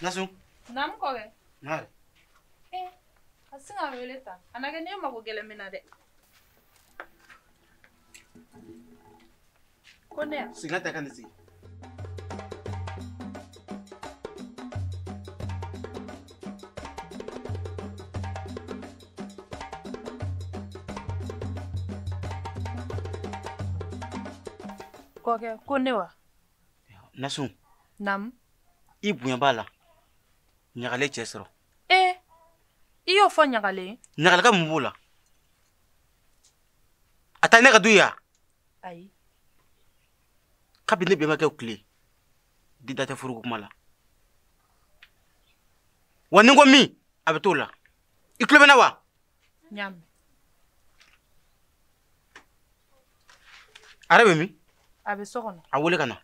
Nasu? Nam koge. Nare. Asinga wele tan. Anage ne mago gele minade. Kone. Singata kanisi. Koge, kone wa. Nasu. Nam. Ibu bala. Nyagale chesro. Iyo fo nyagale. Nyagale ka mbula. Atane ka duya. Ayi. Kabine bema ke ukli. Didate furu kumala. Waningo mi abetula. Iklo bena wa. Nyam. Arabe mi? Abe sokono. Awole kana.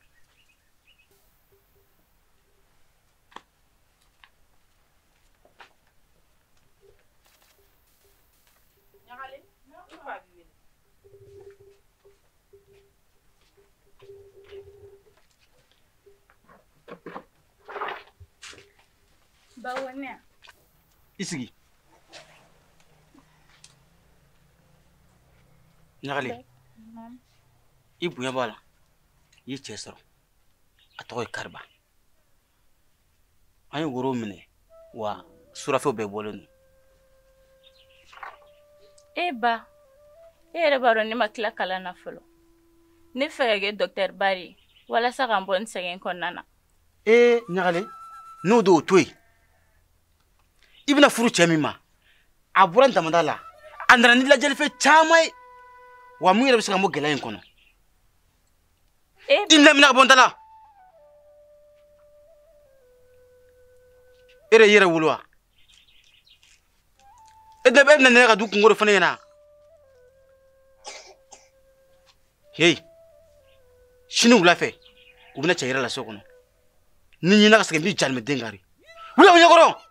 Nyagale. Ifa biwele. Bawone. Isigi. Nyagale. Ibu bala. Yi chesro. Atoy karba. Ayo goro mine wa surafo be bolonu. Ba. Yere baro ni makila kala na folo. Ne fege Dr. Bari wala sa kan bon segen konnana. Nyagale. No do toy. Ibna furu chemima. Aburan tamandala. Andra ni la jelfe chamai. Wa mu yere bisaka mo gelayin kono. Inna mina bondala. Ere yere wulwa. Edna bebna ne ga du kungoro fane yana. Hey. Shinu wula fe. Ubina chayira la sokono. Ninyi na kasake mbi jalme dengari. Wula unyagoro.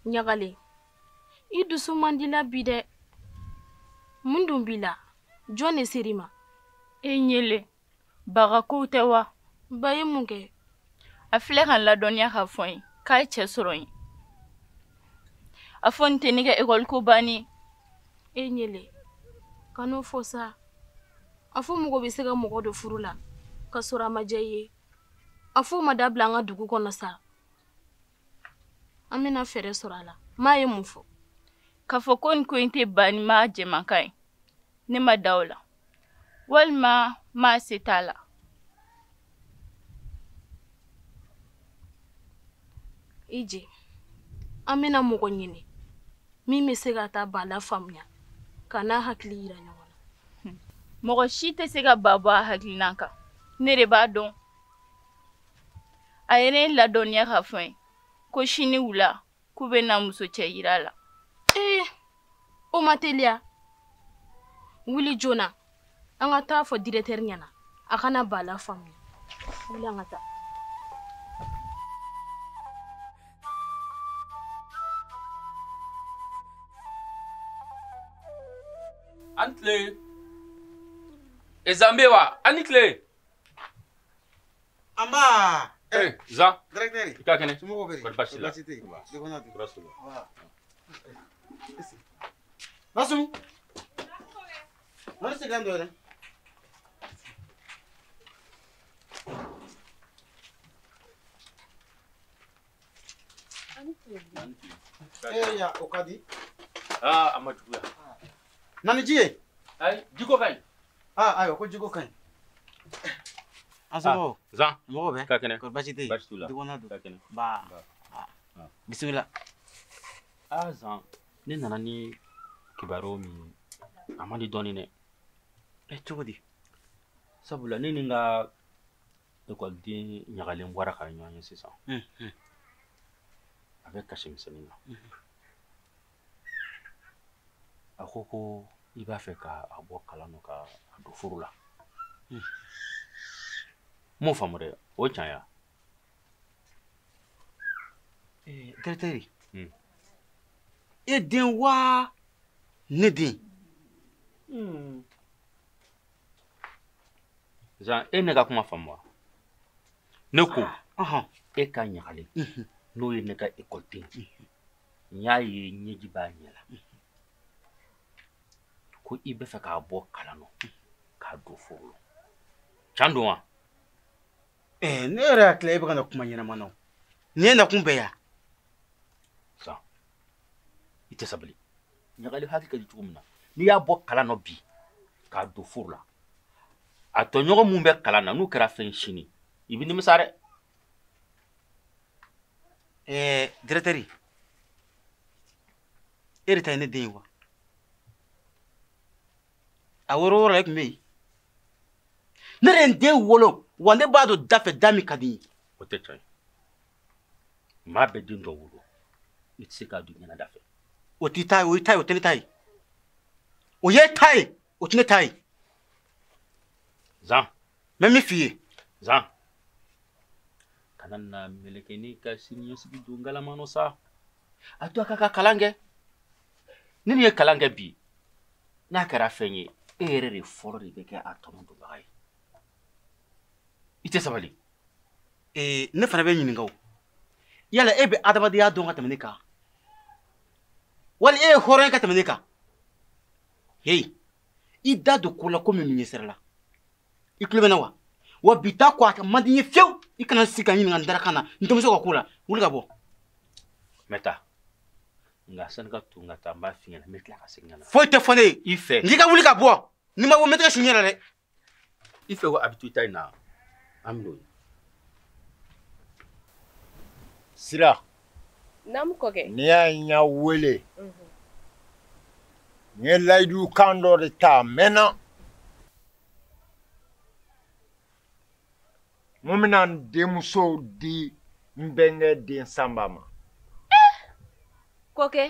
Nyagale. I dusu mandila bide. Mundum bila. Jone sirima. Nyele. Baga koute wa. Baye munge. Afile kan la donya ka foyi. Kai chesoroyi. Afon tenige ekol kubani. Nyele. Kano fosa. Afo mugo bisega mugo do furula. Kasura majaye. Afo madabla nga dugu kono sa. Amina fere sorala. Ma ye mufo. Kafokon ko inte bani ma jemakai. Ne ma dawla. Walma ma setala. Ije. Amina mugo nyine. Mimi sega ta bala famnya. Kana hakli ira nyona. Mogo shite sega baba hakli nanka. Nere ba don. Ayere la donya ka foyi. Ko shini wula kube na muso cɛ yira la. O matelia. Wuli jona. An ka taa fɔ directeur ɲɛna. A kana bala faamu. Wuli an ka taa. Antle. Ezambewa, anikle. Amba. Za. Directeur. Ika kene. Sumo beri. Kod basila. Degonati. Rasulu. Nasu. Nasi gando era. Ya okadi. Amajuya. Nani jie? Ay, jiko kai. Ayo ko jiko kan. Asmo. Za. Mo be. Ka kene. Ko basite. Basitula. Degonati. Ka kene. Ba. Bismillah. Za. Ne nana ni kibaro mi amadi doni ne. Chogodi. Sabula ne ninga école di Nyagalen bɔra ka ɲɔgɔn ye sisan. A bɛ kasi misɛnnin na. A ko i b'a fɛ ka a bɔ kalan na ka a don furu la. M'o faamu dɛ, o tiɲɛ ya. Directeur. E den wa ne den? Zan e ne ka kuma faamu ne ko e ka ɲagalen n'o ye ne ka école n y'a ye ɲɛji b'a ɲɛ la ko i bɛ fɛ k'a bɔ kalan nɔ k'a don foro la can don wa ne yɛrɛ hakili la e bɛ ka na kuma ɲɛnama na nin ye nakun bɛɛ ya Zan i tɛ sabali ɲagali hakili ka di cogo min na n'i y'a bɔ kalan nɔ bi k'a don foro la a tɔɲɔgɔn mun bɛ kalan na n'u kɛra fɛn sini i bɛ nimisa dɛ directeur e de ta ye ne den ye wa a wɔɔrɔ la e tun bɛ yen ne de ye n den wolo wa ne b'a dɔn da fɛ da min ka di n ye o tɛ tiɲɛ ye maa bɛ den dɔ wolo i tɛ se k'a don ɲɛnada fɛ o t'i ta ye o y'i ta ye o tɛ ne ta ye o ye ta ye o tɛ ne ta ye Zan n bɛ min f'i ye Zan kana na meleke n'i ka siniɲɛsigi don ngalama sa a to a ka kalan kɛ ni nin ye kalan kɛ bi n'a kɛra fɛn ye e yɛrɛ de fɔlɔ de bɛ kɛ a tɔnɔ donbaga ye i tɛ sabali ne fana bɛ ɲininka o yala e bɛ adamadenya dɔn ka tɛmɛ ne kan wali e ye hɔrɔn ye ka tɛmɛ ne kan heyi i da don ko la ko min ɲɛ sira la i tulo bɛ na wa bi ta ko a man di n ye fiyewu i kana sigi ka ɲininka n darakan na n tɛ muso ka ko la wuli ka bɔ n bɛ taa nka sani ka to n ka taa n b'a f'i ɲɛna n bɛ tila ka segin ka na foyi tɛ fɔ ne ye i fɛ n k'i ka wuli ka bɔ ni ma bɔ n bɛ tɛgɛ su n yɛrɛ dɛ i fɛ ko a bɛ to i ta in na an bɛ n'o ye Sira Namu kɔkɛ. n'i y'a ye n y'a wele n ye layidu kan dɔ de ta a mɛnna n bɛna n denmuso di n bɛnkɛ den Sanba ma Kɔkɛ.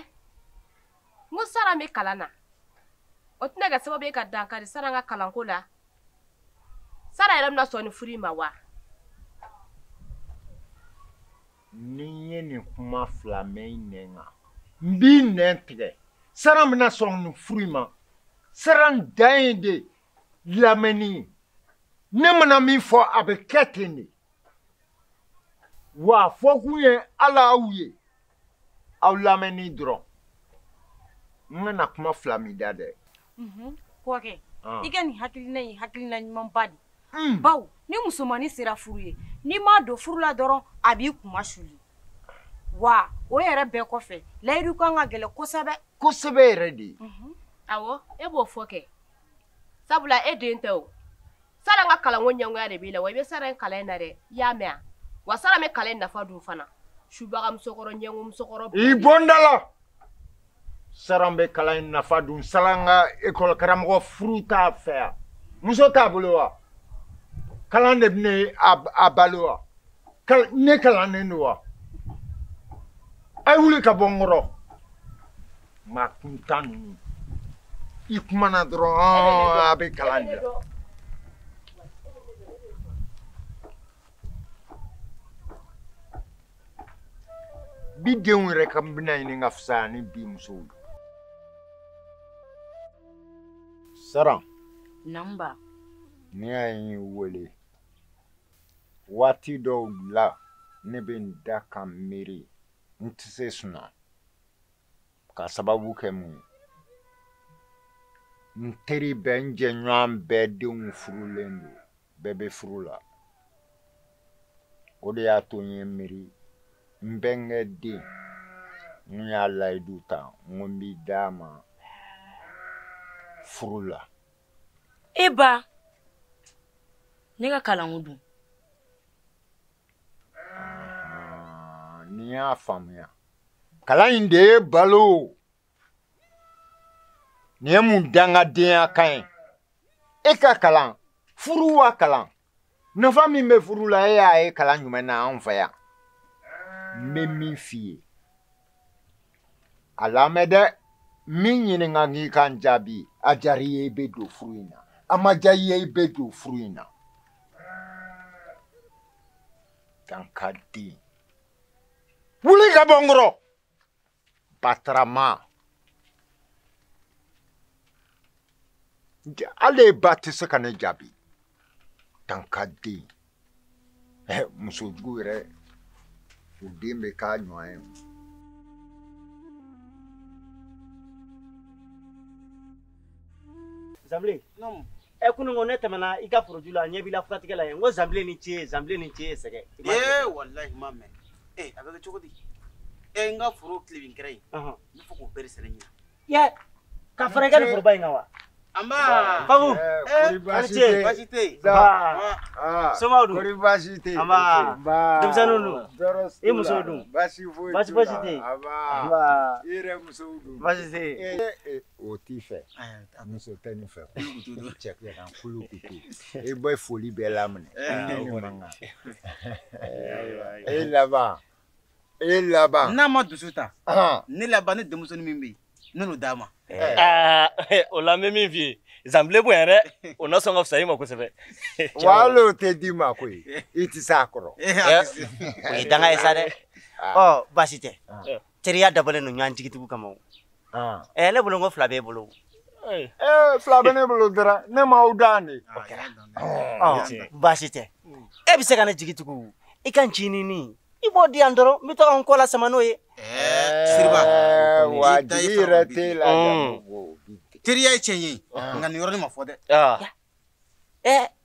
N ko Sara bɛ kalan na. O tɛna kɛ sababu ye ka dankari Sara ka kalanko la. Sara yɛrɛ bɛna sɔn ni furu in ma wa? ni n ye nin kuma fila mɛn i nɛn kan n b'i nɛn tigɛ Sara bɛna sɔn nin furu in ma Sara n dan ye de lamɛnni ye ne mana min fɔ a bɛ kɛ ten de wa fɔ kun ye ala aw ye aw lamɛnni dɔrɔn n bɛna kuma fila min da dɛ Kɔkɛ i ka nin hakilina ye hakilina ɲumanba de bawo ni musomani sera furu ye n'i m'a don furu la dɔrɔn a b'i kuma suli wa o yɛrɛ bɛɛ kɔfɛ layidu kan ka gɛlɛn kosɛbɛ kosɛbɛ yɛrɛ de Awɔ, e b'o fɔ kɛ. Sabula e den tɛ o. Sara ka kalanko ɲɛngoya de b'i la wa i bɛ Sara in kalan in na dɛ i y'a mɛn wa wa Sara bɛ kalan in nafa dun fana subaga musokɔrɔ ɲɛngo musokɔrɔ i bɔ n da la Sara bɛ kalan in nafa dun Sara n ka ekɔli karamɔgɔ furu t'a fɛ yan muso t'a bolo wa kalan de bɛ ne a balo wa ne kalannen don wa a ye wuli ka bɔ n kɔrɔ maa kuntan ninnu i kumana dɔrɔn a bɛ kalan de la bi denw yɛrɛ ka bɛna ɲini ka fisaya ni bi musow ye Sara namba ne y'a ye wele waati dɔw la ne bɛ n da ka miiri n tɛ se sunɔgɔ ka sababu kɛ mun ye n teri bɛɛ n jɛɲɔgɔn bɛɛ denw furulen don bɛɛ bɛ furu la o de y'a to n ye miiri n bɛnkɛ den n y'a layidu ta n ko n b'i d'a ma furu la e ba ne ka kalanko dun ni y'a faamuya kalan in de ye balo nin ye mun dangadenya kan ye e ka kalan furu wa kalan nafa min bɛ furu la e y'a ye kalan jumɛn na anw fɛ yan n bɛ min f'i ye a lamɛn dɛ min ɲininka k'i kan jaabi a diyara i ye i bɛ don furu in na a ma diya i ye i bɛ don furu in na dankaden wuli ka bɔ n kɔrɔ batarama hali ba tɛ se ka ne jaabi tankadi muso jugu yɛrɛ u den bɛ k'a ɲɔgɔn ye Zamble kunungo ne tɛmɛna i ka foroju la ɲɛ b'i la furatigɛ la yen n ko Zamble ni ce ye sɛgɛ wallahi ma mɛn a bɛ kɛ cogo di n ka foro tilebin kɛra yen n fɔ k'o bɛɛ sɛnɛ ɲina ye ka fara i ka nin foroba in kan wa anba Babu basi tɛ basi tɛ somaw dun kori basi tɛ anba denmisɛnninw dun i muso musow dun basi foyi basi tɛ anba i yɛrɛ musow dun basi tɛ o t'i fɛ muso tɛ nin fɛ cɛ kan kulu kutu i bɛ foli bɛɛ laminɛ e laban n'a ma dusu ta ne laban ne denmusonin min bɛ yen ne n'o d'a ma o la n bɛ min f'i ye Zamble bonya dɛ o na sɔn ka fisa i ma kosɛbɛ wala o tɛ d'i ma koyi i tɛ s'a kɔrɔ o ye danga ye sa dɛ basi tɛ teriya dabɔlen don ɲɔgɔn jigitigiw kama o ne bolo n ko fila b'e bolo fila bɛ ne bolo dɔrɔn ne m'aw dan de basi tɛ e bɛ se ka ne jigitigiw i ka n ci ni i b'o di yan dɔrɔn n bɛ to ka n kɔ la sama n'o ye Siriba wa jigi yɛrɛ t'e la teriya ye tiɲɛ ye nka nin yɔrɔnin ma fɔ dɛ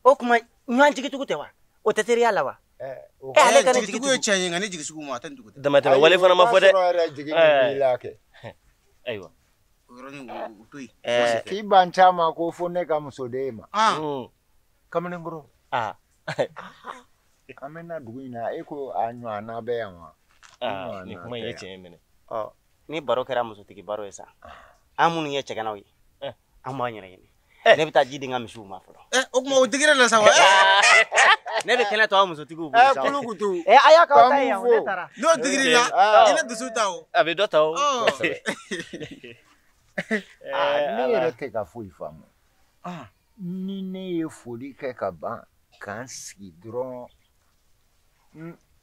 o kuma ɲɔgɔn jigitigiw tɛ wa o tɛ teriya la wa ale ka ne jigitigiw ye tiɲɛ ye nka ne jigisugu ma a tɛ nin dugu tɛ damatɛmɛ wale fana ma fɔ dɛ ayiwa o yɔrɔnin o to yen k'i ban caman ko fo ne ka muso de ma kamalenkɔrɔ an bɛ na dugu in na e ko a ɲɔgɔnna bɛ yan wa ni kuma in ye tiɲɛ minɛ ni baro kɛra musotigi baro ye sa an minnu ye cɛganaw ye an b'an yɛrɛ ɲini ne bɛ taa ji di n ka misiw ma fɔlɔ o tuma o digira la sa wa ne bɛ kɛnɛ to an musotigiw bolo sa kulu kutu a y'a k'aw ta ye yan ne taara n'o digiri la i ne dusu ta o a bɛ dɔ ta o ne yɛrɛ tɛ ka foyi faamu ni ne ye foli kɛ ka ban k'an sigi dɔrɔn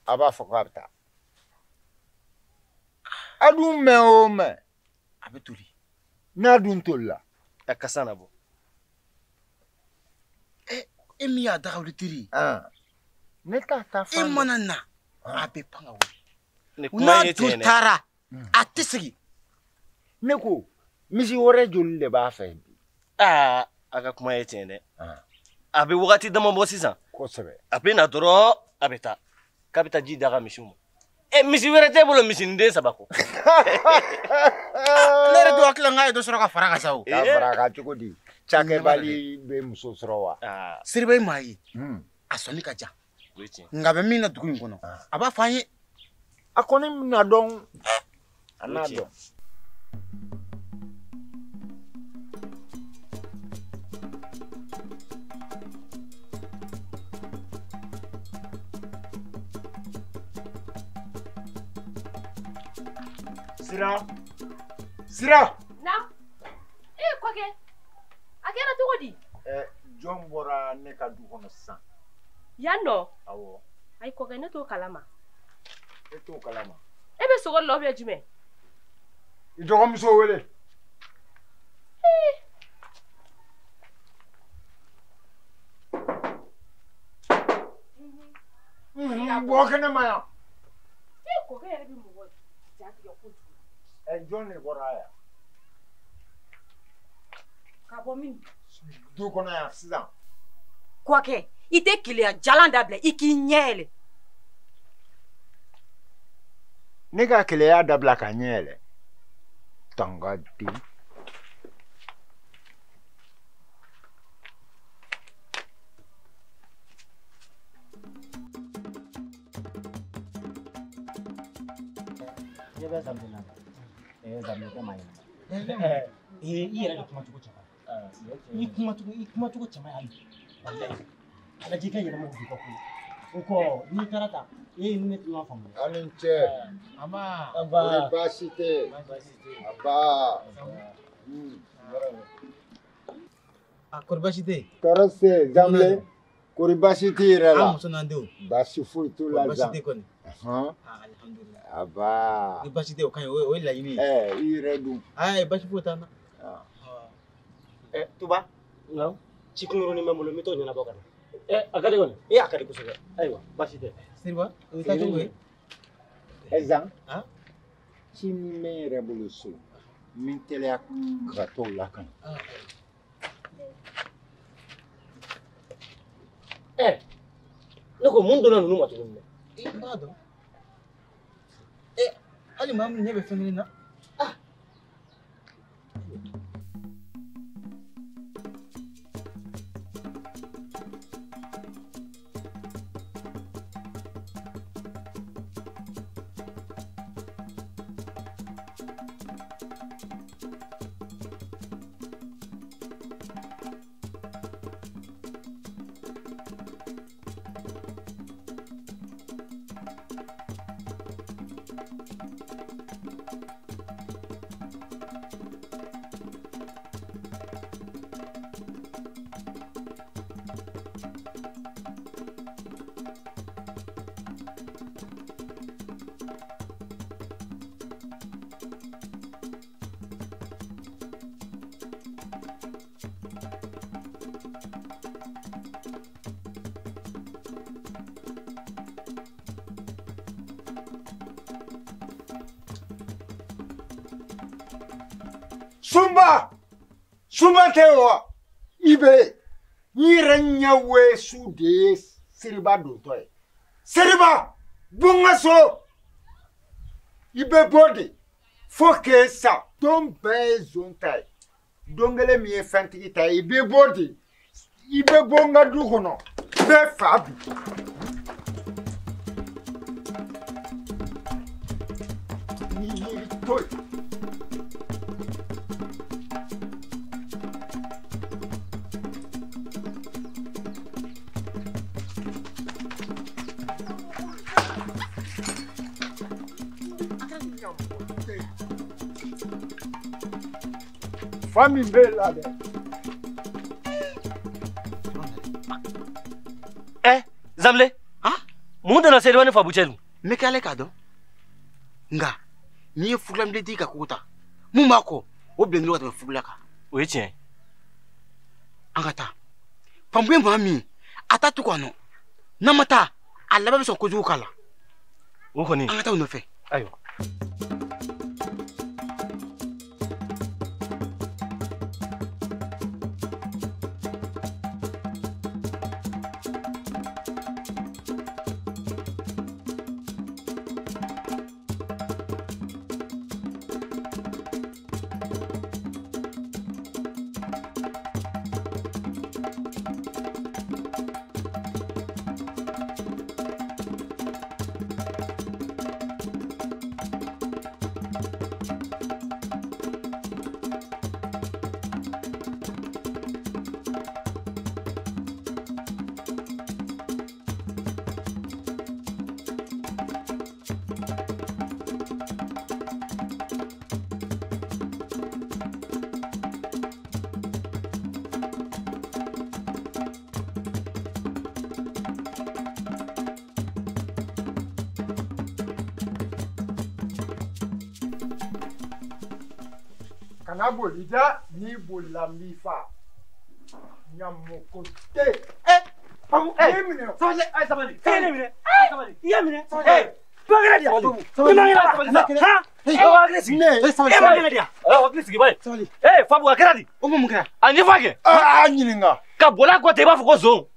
a b'a fɔ k'a bɛ taa a dun mɛn o mɛn a bɛ toli n'a dun tolila a kasa na bɔ e min y'a dagawuli teri ne t'a ta fan i mana na a bɛ pan ka ni wuli kuma in ye n'a dun tiɲɛ dɛ taara a tɛ segin ne ko misi wɛrɛ joli de b'a fɛ bi a ka kuma ye tiɲɛ dɛ a bɛ wagati dama bɔ sisan kosɛbɛ a bɛ na dɔrɔn a bɛ taa k'a bɛ taa ji d'a ka misiw ma misi wɛrɛ t'e bolo misiniden saba kɔ ne yɛrɛ don hakili la n k'a ye dɔ sɔrɔ ka fara kan sa o k'a fara kan cogo di cakɛbali bɛ muso sɔrɔ wa Siriba ye maa ye a sɔnni ka jan o ye tiɲɛ nka a bɛ min na dugu in kɔnɔ a b'a fɔ an ye a kɔni bɛna dɔn a n'a dɔn Sira na kɔkɛ a kɛra cogo di jɔn bɔra ne ka du kɔnɔ sisan yan nɔ awɔ ayi kɔkɛ ne t'o kalama e t'o kalama e bɛ sogo la ubiyɛn jumɛn i dɔgɔmuso wele bɔ kɛnɛ ma yan kɔkɛ yɛrɛ bɛ mɔgɔ jatigɛ kojugu jɔn de bɔra yan ka bɔ min du kɔnɔ yan sisan kɔkɛ i tɛ keleya jalan dabila i k'i ɲɛ yɛlɛ ne ka keleya dabila ka ɲɛ yɛlɛ tangadi ne bɛ Zamble na Zamble tɛ maa ye i yɛrɛ de kumacogo cɛ i kumacogo cɛman hali ala ji ka yɛlɛma bi ka ko o kɔ n'i taara ta e ni ne tun faamu a ni ce kori baasi tɛ kɔri baasi tɛ tɔɔrɔ se Zamble kori baasi t'i yɛrɛ la an muso n'an denw baasi foyi t'u la baasi tɛ kɔni alhamdulilayi aba ni baasi tɛ o ka ɲi o ye laɲini ye i yɛrɛ dun ayi baasi foyi t'an na Tuba ci kunkurunin bɛ n bolo n bɛ t'o ɲɛnabɔ ka na a ka di kɔni a ka di kosɛbɛ ayiwa baasi tɛ Seriba o bɛ taa cogo ye Ezan sini bɛ n yɛrɛ bolo so n bɛ teliya ka tɔw lakana ne ko mun donna ninnu ma tuguni dɛ n b'a dɔn hali maa min ɲɛ bɛ fɛn kelen na Sumba tɛ wa i bɛ n yɛrɛ ɲɛ weesu de ye Seriba dontɔ ye Seriba bɔ n ka so i bɛ bɔ de fo k'e sa don bɛɛ ye zon ta ye don kelen min ye fɛntigi ta ye i bɛ bɔ de i bɛ bɔ n ka du kɔnɔ bɛɛ fa bi ni yiri to ye. Famille belle là. Zamle mun dana Seriba ne fa bucelu me kale ka dɔn nga ni ye fugula min di ka ko ta mun b'a kɔ o bilen ka tɛmɛ fugula kan o ye tiɲɛ an ka taa pampu ye maa min a ta to ka nɔ n'an ma taa a laban bɛ sɔn kojugu k'a la o kɔni an ka taa o nɔfɛ ayiwa Kana bolida ni bolamifa nyamokote pamu sabali ay sabali kene mine ay sabali iya mine bagara dia ha wa agresi ne sabali bagara dia wa agresi bale sabali fabu akradi o mo mukra ani fage nyininga ka bola ko te ba fuko zo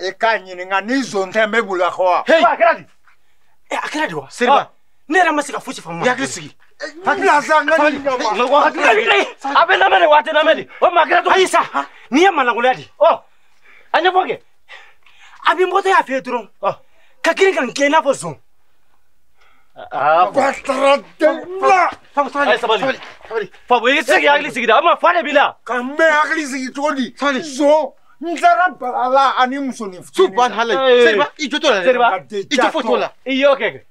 e ka nyininga ni zo ntembe bula ko akradi akradi wa Seriba ne ra masika fuchi famu ya agresi hakila zanga abe na mele wate na mele o magra to aisa ni ya mana nguladi anya foge abi mbote ya fe dron ka kiri kan ke na fo zon sabali fa bo yesi ya agli sigida ama fa de bila kan be agli sigi todi zo nzara bala ani musoni subhanallah Seriba i joto la Seriba i to foto la iyo keke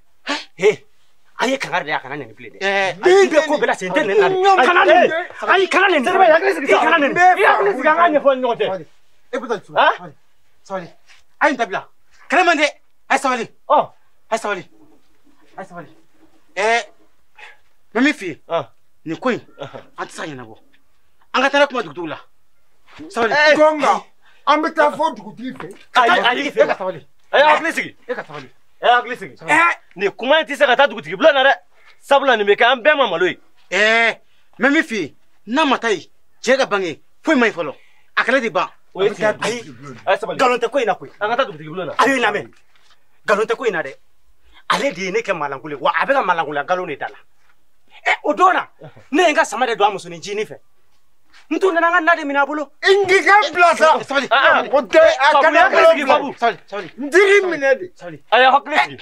aye kangar de akana ne play de be ko bela sente ne na kana ne ayi kana ne Seriba ya agli sigida kana ne ya agli sigida ngane fo nyote e puta sabali ay tabla kana mande ay sabali ay sabali mami fi ni koy an tsa yana bo an ga tara kuma dugdugla sabali gonga An bɛ taa fɔ dugutigi fɛ. Ayi fɛ ka sabali. Hakili sigi. E ka sabali. Hakili sigi. Nin kuma in tɛ se ka taa dugutigi bulon na dɛ. Sabula nin bɛ kɛ an bɛɛ ma malo ye. mɛ min f'i ye n'a ma taa yen cɛ ka bange foyi ma ɲi fɔlɔ a kɛlɛ de ban. O ye tiɲɛ ye. Ayi sabali. Nkalon tɛ ko in na koyi. An ka taa dugutigi bulon na. A ye lamɛn. Nkalon tɛ ko in na dɛ. Ale de ye ne kɛ malankolo ye wa a bɛ ka malankoloya nkalon de da la. O don na ne ye n ka sama de don a musonin ncinin fɛ. N tun nana n ka na de minɛ a bolo. N k'i ka bila sa. Sabali. O tɛ a kana hakili sigi Babu. Sabali. N tigi minɛ de. Sabali. A ye hakili sigi.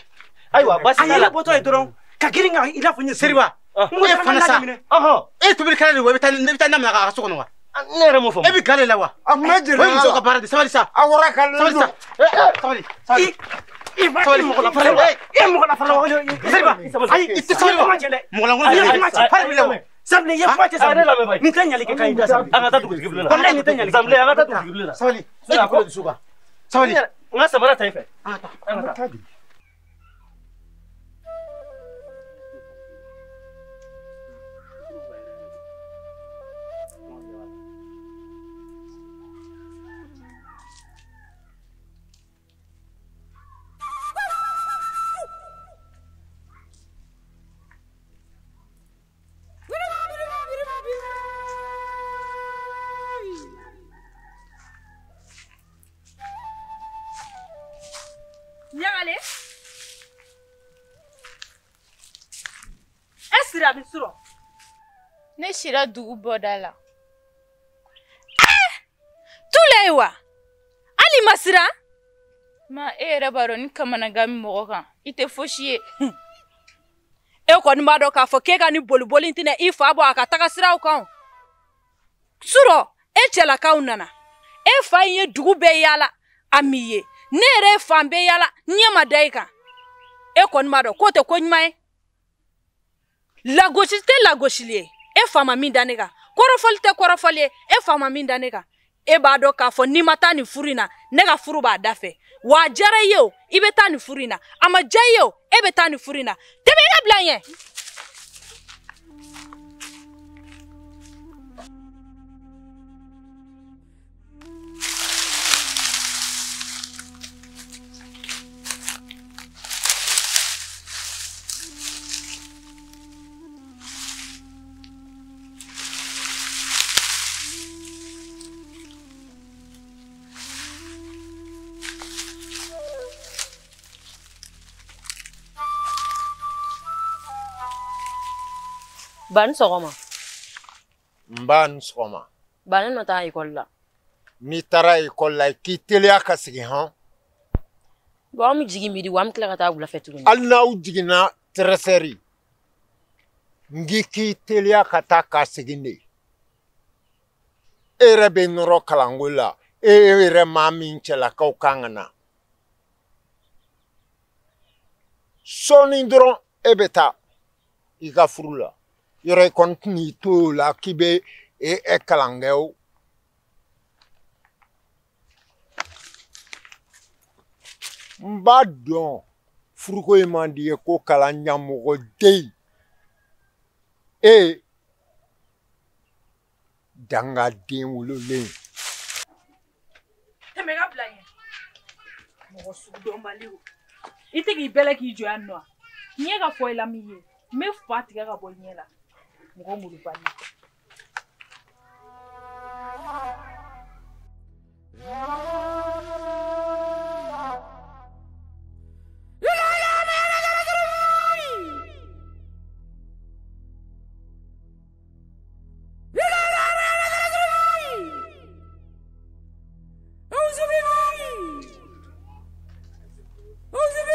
Ayiwa basi A yɛlɛ bɔtɔ ye dɔrɔn ka girin ka i n'a fɔ n ye Seriba. N ko e fana sa. E tobili kɛra de wa ne bɛ taa na minɛ a ka so kɔnɔ wa. Ne yɛrɛ m'o fɔ. E bɛ gale la wa. A ma jɛn o ye muso ka baara de sabali sa. A wɔrɔ ka sabali sa. Sabali. Sabali. Sabali mɔgɔ la fana. E mɔgɔ la fana. Seriba. Ayi i tɛ sabali wa. Mɔgɔ la lankolon. Sabali ye kuma cɛ sabali. Nin tɛ ɲali kɛ k'a yi da sabali. An ka taa dugutigi bulon na. Walayi nin tɛ ɲali. Sabali an ka taa dugutigi bulon na. Sabali. E ka kolo dusu kan. Sabali. N ka samara ta i fɛ. An ka taa. Ɲagale e sira bi sɔrɔ Ne sira dugu bɔda la. tule ye wa hali ma sira Ma e yɛrɛ b'a dɔn ni kamanagan min mɔgɔ kan i tɛ fosi ye. e kɔni b'a dɔn k'a fɔ k'e ka ni boliboli tɛna i fa bɔ a ka taga siraw kan surɔ e cɛlakaw nana e fa in ye dugu bɛɛ yaala a m'i ye ne yɛrɛ ye fan bɛɛ yaala ɲɛ ma da i kan e kɔni b'a dɔn k'o tɛ ko ɲuman ye lagosi tɛ lagosili ye e fa ma min da ne kan kɔrɔfɔli tɛ kɔrɔfɔli ye e fa ma min da ne kan e b'a dɔn k'a fɔ n'i ma taa nin furu in na ne ka furu b'a da fɛ wa a diyara i ye o i bɛ taa nin furu in na a ma diya i ye o e bɛ taa nin furu in na tɛmɛ i ka bila n ɲɛ. Ban sɔgɔma. N b'a ni sɔgɔma. Ba ne nɔ taa ekɔli la. N'i taara ekɔli la i k'i teliya ka segin hɔn. Bon an bɛ jigin midi wa an bɛ tila ka taa wulafɛ tuguni. Hali n'aw jiginna tɛrɛsɛri n k'i teliya ka taa ka segin de. E yɛrɛ bɛ nɔrɔ kalanko la e yɛrɛ maa min cɛlakaw kan ka na. Sɔɔni dɔrɔn e bɛ taa i ka furu la. Yɔrɔ i kɔni tɛn'i to o la k'i bɛ kalan kɛ o. N b'a dɔn furuko in man di ye ko kalan ɲɛmɔgɔ den e dangaden wololen. Tɛmɛ ka bila n ɲɛ mɔgɔ sugu dɔnbali o i tɛ k'i bɛlɛ k'i jɔ yan nɔ n ye ka fɔ i la min ye n bɛ fa tigɛ ka bɔ ɲɛ la mɔgɔ mulubali.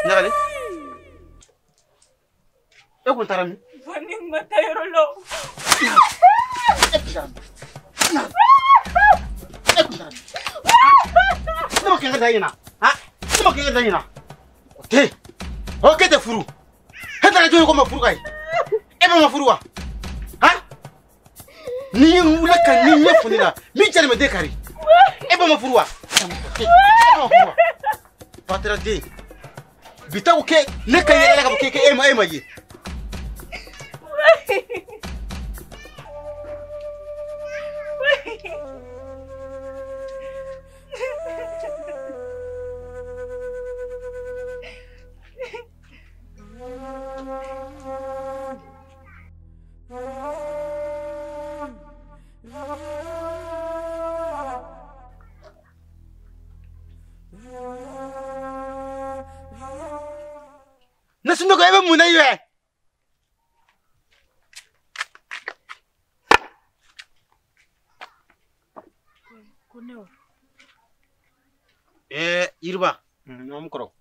Ɲagale e kun taara min? Fani ma taa yɔrɔ la. Ne ma kɛ ka da ɲina ne ma kɛ ka da ɲina o tɛ o kɛ tɛ furu e taara jɔn ye ko ma furu ka ye e bɛ ma furu wa ni ye n wele ka ni ɲɛ fɔ ne la min cɛ de bɛ den kari e bɛ ma furu wa e bɛ ma furu wa fa tɛra den bi ta ko kɛ ne ka yɛlɛ ka fɔ k'e e ma ye. Sunoko ebe muna yue. Yiriba. Am koro.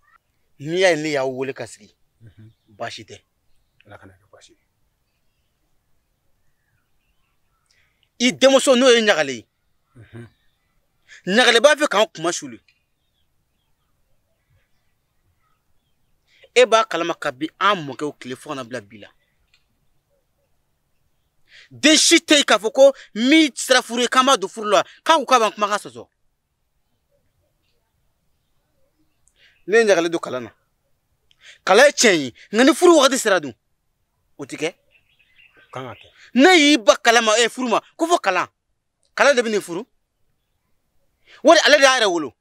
Ni ya ne ya wole kasigi. Bashi tɛ. Ala kana kɛ baasi ye. I denmuso n'o ye ɲagale ye. Ɲagale b'a fɛ k'an kuma suli. E b'a kalama ka bi an mɔkɛw tile fo kana bila bi la. Den si tɛ yen k'a fɔ ko min sera furu ye k'an b'a don furu la k'a ko k'a b'an kumakan sɔsɔ. Ne ye ɲagale don kalan na. Kalan ye tiɲɛ ye nka ni furu wagati sera dun o tɛ kɛ. Kan ka kɛ. Ne y'i ba kalan ma furu ma ko fɔ kalan. Kalan de bɛ nin furu. Wari ale de y'a yɛrɛ wolo.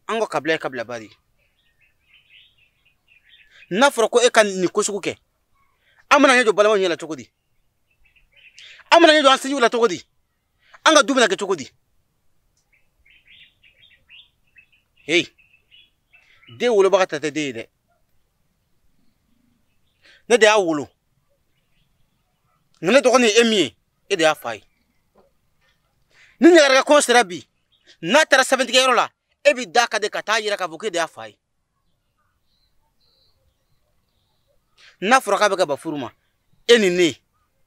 An ka kabila ye kabila ba de ye. N'a fɔra ko e ka nin ko sugu kɛ an bɛna ɲɛ jɔ balimaw ɲɛ la cogo di? An bɛna ɲɛ jɔ an sinjiw la cogo di? An ka du bɛna kɛ cogo di? Hey, den wolobaga ta tɛ den ye dɛ. Ne de y'a wolo. Nka ne dɔgɔnin ye e min ye e de y'a fa ye. Ni ɲagarika kɔn sera bi n'a taara sɛbɛntigɛyɔrɔ la e bɛ da ka de ka taa yira k'a fɔ k'e de y'a fa ye. N'a fɔra k'a bɛ ka ba furu ma e ni ne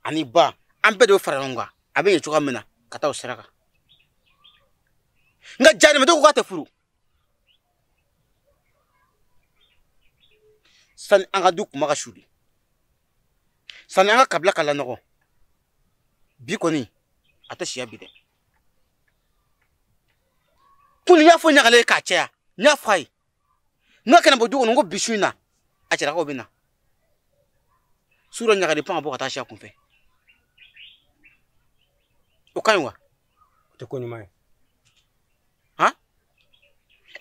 ani ba an bɛɛ de bɛ fara ɲɔgɔn kan a bɛ ɲɛ cogoya min na ka taa o sira kan. Nka jaadenmadenw ko k'a tɛ furu. Sani an ka du kuma ka suli. Sani an ka kabila ka lanɔgɔ. Bi kɔni a tɛ siya bi dɛ. Kuni n y'a fɔ ɲagale ye k'a caya n y'a fɔ a ye. N'a kana bɔ du kɔnɔ n ko bi su in na a cɛlakaw bɛ na. Su dɔ ɲagale pan ka bɔ ka taa si a kunfɛ. O ka ɲi wa? O tɛ ko ɲuman ye. Han?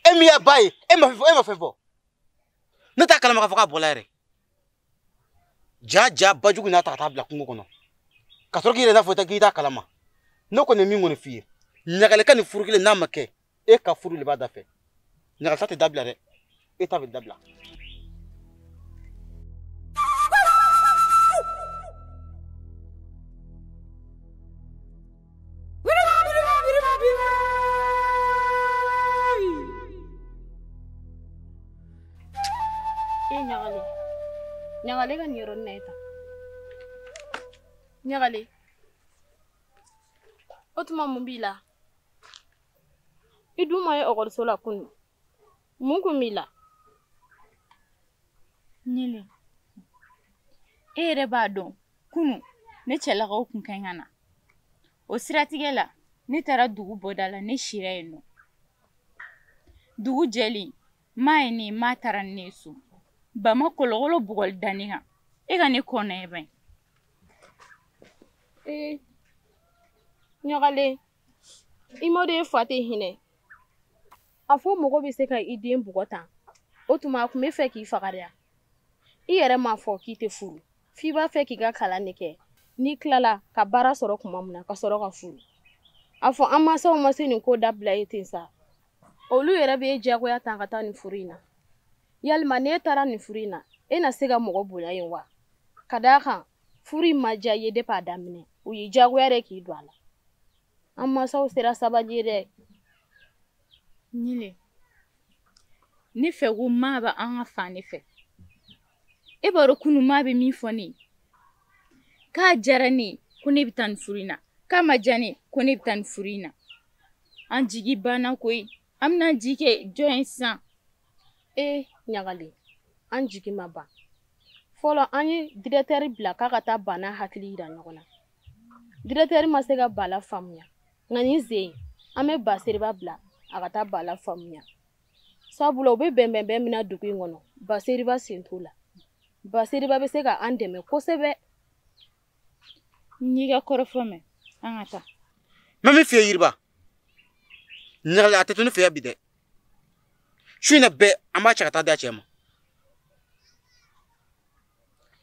E min y'a ba ye e ma fɛn fɔ. Ne t'a kalama k'a fɔ k'a bɔla yɛrɛ. Ja bajugu n'a ta ka taa bila kungo kɔnɔ. Ka sɔrɔ k'i yɛrɛ n'a fɔ k'i t'a kalama. Ne kɔni ye min kɔni f'i ye. Ɲagale ka nin furu kelen n'a ma kɛ e ka furu de b'a da fɛ. Ɲagale ta tɛ dabila dɛ. E ta bɛ dabila. Ɲagale ka nin yɔrɔnin na ye tan. Ɲagale, o tuma mun b'i la? I dun ma ye ɔkɔliso la kunun. Mun kun b'i la? Ɲele, e yɛrɛ b'a dɔn kunun ne cɛlakaw kun ka ɲi ka na. O siratigɛ la ne taara dugu bɔda la ne sira yen nɔ. Dugu jɛlen m'a ye ne m'a taara ne ye so. Bama kolokolo bugɔli danni kan e ka ne kɔnɔ ye ban. Ɲagale, i mɔden fa tɛ hinɛ. A fɔ mɔgɔ bɛ se ka i den bugɔ tan o tuma a kun bɛ fɛ k'i faga de. I yɛrɛ m'a fɔ k'i tɛ furu f'i b'a fɛ k'i ka kalan de kɛ n'i tilala ka baara sɔrɔ tuma min na ka sɔrɔ ka furu. A fɔ an mansaw ma se nin ko dabila e ten sa. Olu yɛrɛ bɛ e diyagoya tan ka taa nin furu in na. Yalima n'e taara nin furu in na e na se ka mɔgɔ bonya yen wa? Ka d'a kan furu in ma diya ye depuis a daminɛ u ye diyagoya de k'i don a la. An mansaw sera sabali ye dɛ. Ɲile, ne fɛ ko maa bɛ an ka fan ne fɛ. E b'a dɔn kunun maa bɛ min fɔ ne ye k'a diyara ne ye ko ne bɛ taa nin furu in na k'a ma diya ne ye ko ne bɛ taa nin furu in na. An jigi banna koyi an bɛna jigi kɛ jɔn ye sisan. Ɲagale, an jigi ma ban. Fɔlɔ an ye directeur bila k'a ka taa bana hakili yira ɲɔgɔn na. Directeur ma se ka bala faamuya. Nka nin sen an bɛ Baseriba bila a ka taa bala faamuya. Sabula u bɛ bɛnbɛn min na dugu in kɔnɔ Baseriba sen t'o la. Baseriba bɛ se ka an dɛmɛ kosɛbɛ. N'i ka kɔrɔfɔ mɛn an ka taa. N bɛ min f'i ye Yiriba, Ɲagale a tɛ to ne fɛ yan bi dɛ. Su in na bɛɛ an b'a cɛ ka taa d'a cɛ ma.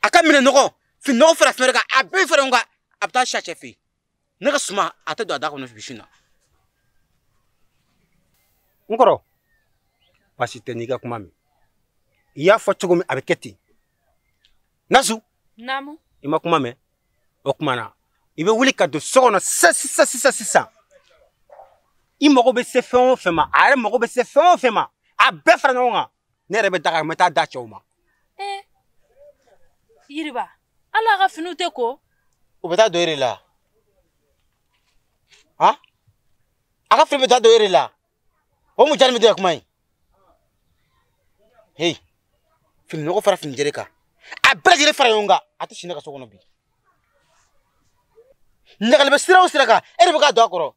A ka minɛ nɔgɔ fini nɔgɔ fara fɛn wɛrɛ kan a bɛɛ fara ɲɔgɔn kan a bɛ taa si a cɛ fɛ yen. Ne ka suma a tɛ don a da kɔnɔ bi su in na. N kɔrɔ Basi tɛ n'i ka kuma min. I y'a fɔ cogo min a bɛ kɛ ten. Nasu. Naamu. I ma kuma mɛn. O kuma na I bɛ wuli ka don so kɔnɔ sisan. I mago bɛ se fɛn o fɛn ma, a yɛrɛ mago bɛ se fɛn o fɛn ma, a bɛɛ fara ɲɔgɔn kan. Ne yɛrɛ bɛ daga n bɛ taa da cɛw ma. Yiriba, ala ka finiw tɛ ko. U bɛ taa don e de la. Han? A ka fini bɛ taa don e de la. O mun jaabi bɛ kuma in? Hey, fini nɔgɔ fara fini jɛlen kan. A bɛɛ lajɛlen fara ɲɔgɔn kan. A tɛ si ne ka so kɔnɔ bi. Ɲagali bɛ sira o sira kan, e de bɛ k'a don a kɔrɔ.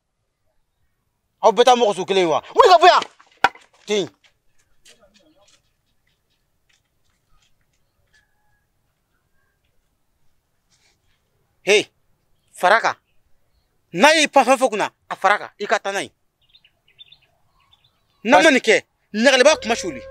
Aw bɛ taa mɔgɔ sugu kelen ye wa? Wuli ka bɔ yan. Ten. Hey, fara kan. N'a y'i pan fɛn fɛn kunna, a fara kan. I ka taa n'a ye. N'a ma nin kɛ, ɲagali b'a kuma suli.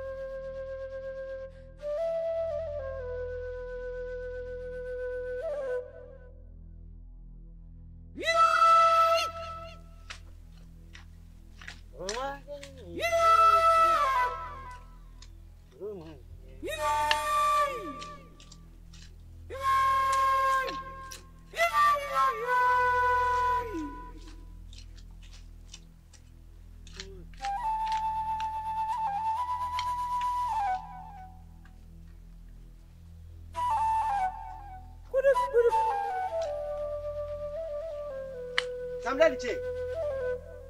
Sambil cek.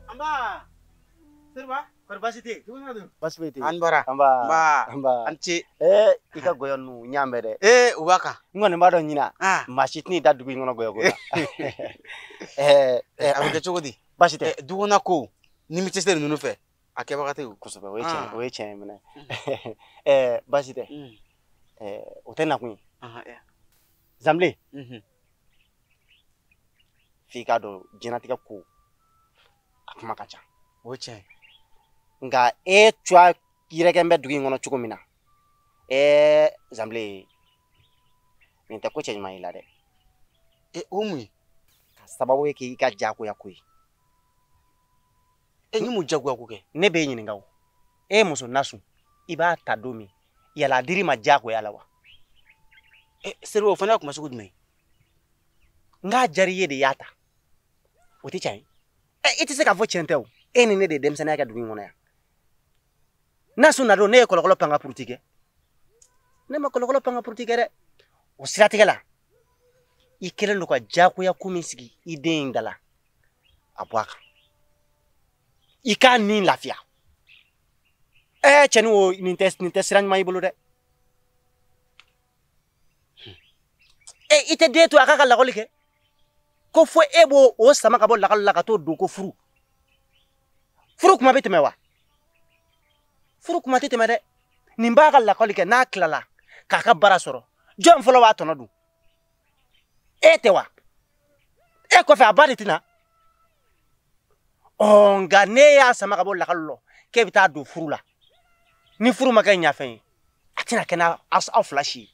Amba. Serba? Perbasiti. Basiti. Anbara. Amba. Anci. Ika goyon nu nyambe de. Ubaka. Ngone mbado nyina. Mashit ni da dugu ngono goyo goyo. Abike chogodi. Basite. Duguna ko. Ni mi tesere nunu fe. Akeba kate kusobe we chen mena. Basite. Utena kuni. Zamle. Fika do jinatika ko akuma kacha. O chen. Nga chwa kireke mbe dugu ngono chuko mina. Zamle. Nita ko chen maila de. Umwi. Sababu yake ika jako ya kui. Ni mu jago yako ke. Ne be nyini ngawo. Muso nasu. Iba tadomi. Yala diri ma jako yala wa. Serwo fana kuma sugu dme. Nga jari yede yata. Oti chai. Iti se ka fo chente o. Eni ne de demsana ka dugu ngona ya. Nasu na do ne kolokolo panga purtike. Ne ma kolokolo panga purtike re. O siratige la. Ikele ndo kwa jako ya kumisigi ide ngala. Abwaka. Ika ni lafia. Chani wo ninte sirang mai bulu de. Ite de to akaka la kolike. Ko fo ebo o sama ka bo la ka to do ko furu. Furu kuma bete mewa. Furu kuma tete mede. Nimba ka la kolike na klala. Kaka bara soro. Jom folo wa tono du. Tewa. Ko fe abadi tina. Nga ne ya sama ka bo la kallo. Ke bita do furu la. Ni furu maka nya fen. Atina kena as of flashy.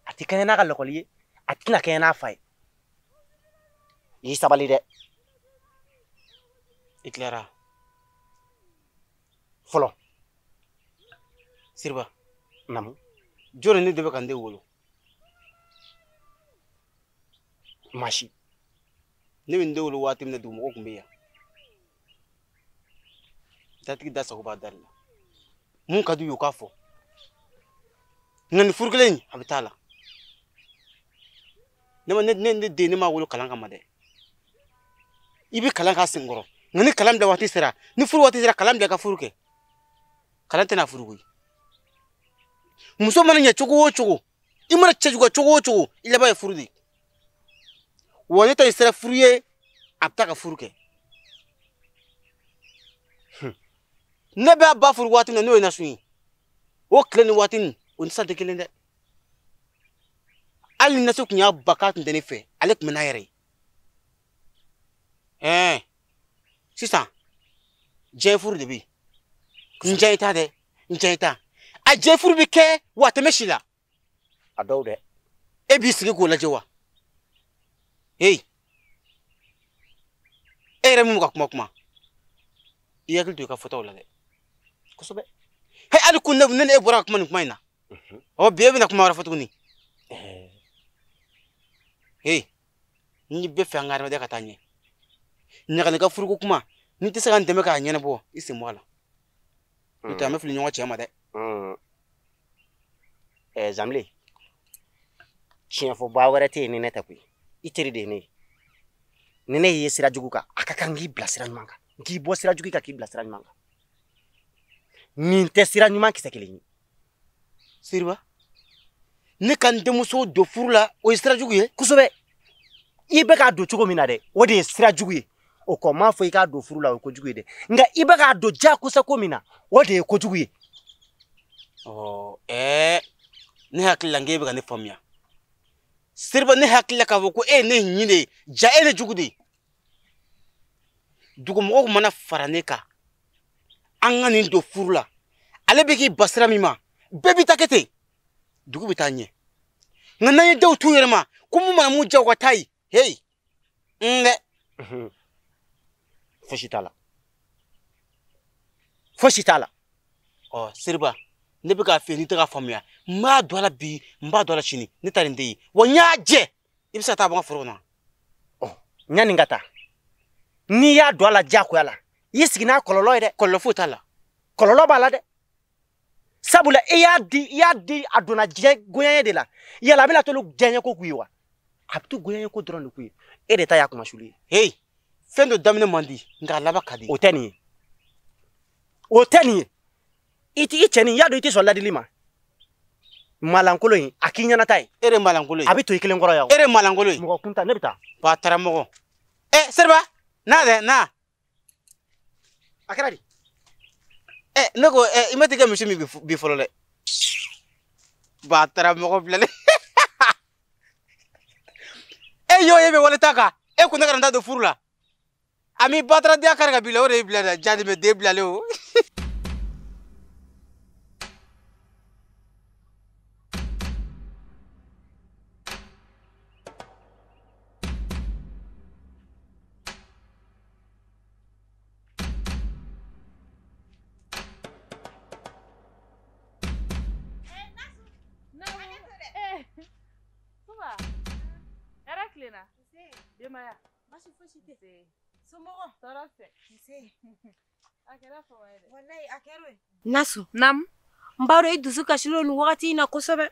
Ati kena na ka lokoliye. Atina kena fai. Yi sabali de. Iklara. Folo. Sirba. Namu. Jore ni debe kande wolo. Mashi. Ni winde wolo wati mne du mo kumbe ya. Tatiki dasa ko ba darla. Mun kadu yo kafo. Ngani furgelen abitala. Nema ne de ne ma wolo kalanga made. Ibi kalanga singoro. Ngani kalam da wati sira. Ni furu wati sira kalam da ka furuke. Kalante na furugo. Muso man nya chogo. Imara chejugo chogo. Ile ba furudi. Woni to sira furuye apta furuke. Ne ba furu wati na no na suyi. O kleni wati on sa de kelende. Ali na su kunya bakat ndene fe. Alek mena yere. Sisa. Jefuru de bi. Njaita de. Njaita. A jefuru bi ke watemeshila. Adaw de. Ebi sigi ko lajewa. Hey. Ere mu ka kuma. Iyakil to ka foto la de. Kosobe. he ali kun ne bora kuma ni kuma ina o be na kuma rafa tuguni hey ni be fe ngara de katanye nyaka ne ka furu ko kuma ni tisa kan teme ka nyene bo isi mwala ita me fili nyonga chama de Zamle chien fo ba wara te ni neta ku itiri de ne nene ye sira juguka akaka ngi blasira nyanga ngi bo sira juguka ki blasira nyanga ni te sira nyuma kisekeli sirba ne kan de muso do furula o sira juguye kusobe ibe ka do chugo mina de o de sira juguye o ko ma fo ka do furula o ko juguye de nga ibe ka do ja kusa ko mina o de ko juguye oh ne hakilla ngebe ga ne famia sirba ne hakilla ka ko ne nyine ja ene jugudi dugo mo ko mana farane ka anga ni do furula ale be ki basra mima bebi takete dugo bitanye ngana ye do tuyerma kumu mana mu jaw ko tai hey nge foshitala oh sirba ne be ka fe ni ta famia ma dola bi mba dola chini ni tarinde wonya je ibisa ta ba furona oh nyani ngata ni ya dola jako yala yisigina kololo ide kololo futala kololo bala de sabula ya di aduna je goyen de la yala bila to lu jenye ko kuyiwa abtu goyen ko drone kuyi ede ta yakuma shuli hey fendo damne mandi ngala kadi oteni iti icheni yado iti so ladilima malankolo yin akinya na tai ere malankolo abi to ikile ngoro yawo ere malankolo mo kunta nebita ba taramogo serba na akradi nego imati ga mishimi bi folole ba taramogo blale yo yebe wala taka kuna garanda do furula ami batra dia karga bila ore bila jadi me de blale o Demaya. Masih positif. Semua terasa. Akhirnya fawaid. Wallahi akhirnya. Nasu. Nam. Mbaro idusu kashilo nu wakati na kosobe.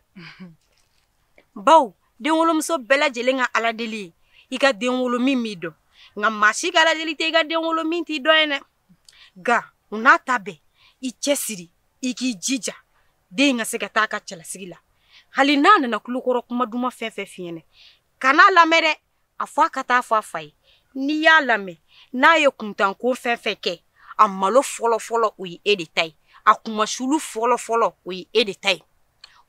Baw, den wolomso bela jelenga ala deli. Ika den wolomi mido. Nga mashi kala deli te ika den wolomi ti do ene. Ga, una tabe. I chesiri, iki jija. De nga seka taka chala sigila. Hali nana na kulukoro kumaduma fefe fiene. Kana la mere afwa kata afwa fai ni ya lame na ye kuntan ko fefe ke amalo folo uyi editai akuma shulu folo uyi editai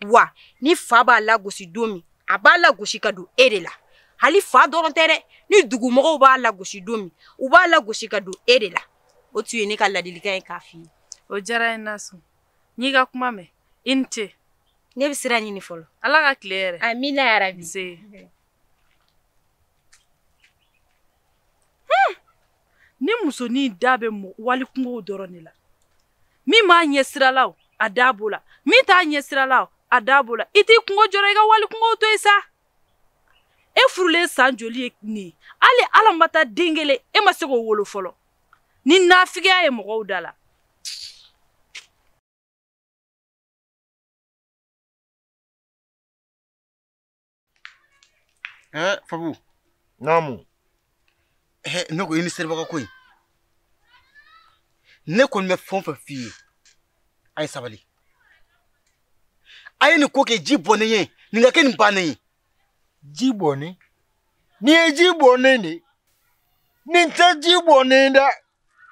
wa ni fa ba la gosi domi abala gosi kadu edela hali fa doron tere ni dugu mo ba la gosi domi u ba la gosi kadu edela o tuye ne ka ladilika en kafi o jara nasu ni ga kuma me inte ne bisira ni folo ala ka claire amina ya rabbi se ni muso ni dabe mo wali kungo dorone la mi ma nyesira law adabola mi ta nyesira law adabola iti kungo jora ga wali kungo to isa e furule sanjoli ni ale ala mata dingele e ma sego wolo folo ni nafiga e mo dala fabu namu ne ko ini serba ko ne ko me fonfa fi ay sabali ay ni ko ke jibone ye ni nga ken bane jibone ni jibone ni nta jibone da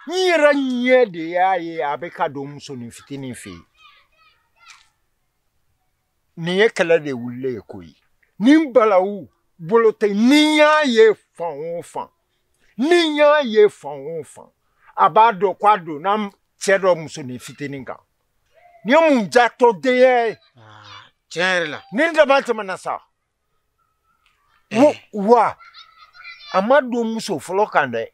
nyira nye de yaye abeka do muso ni fitini fi ni ye kala de wulle koyi nimbalawu bolote niya ye fan niya ye fan abado kwado na chedo muso ni fitini ka ni mu jato de ye cherla ni ndabata manasa wa amado muso flokande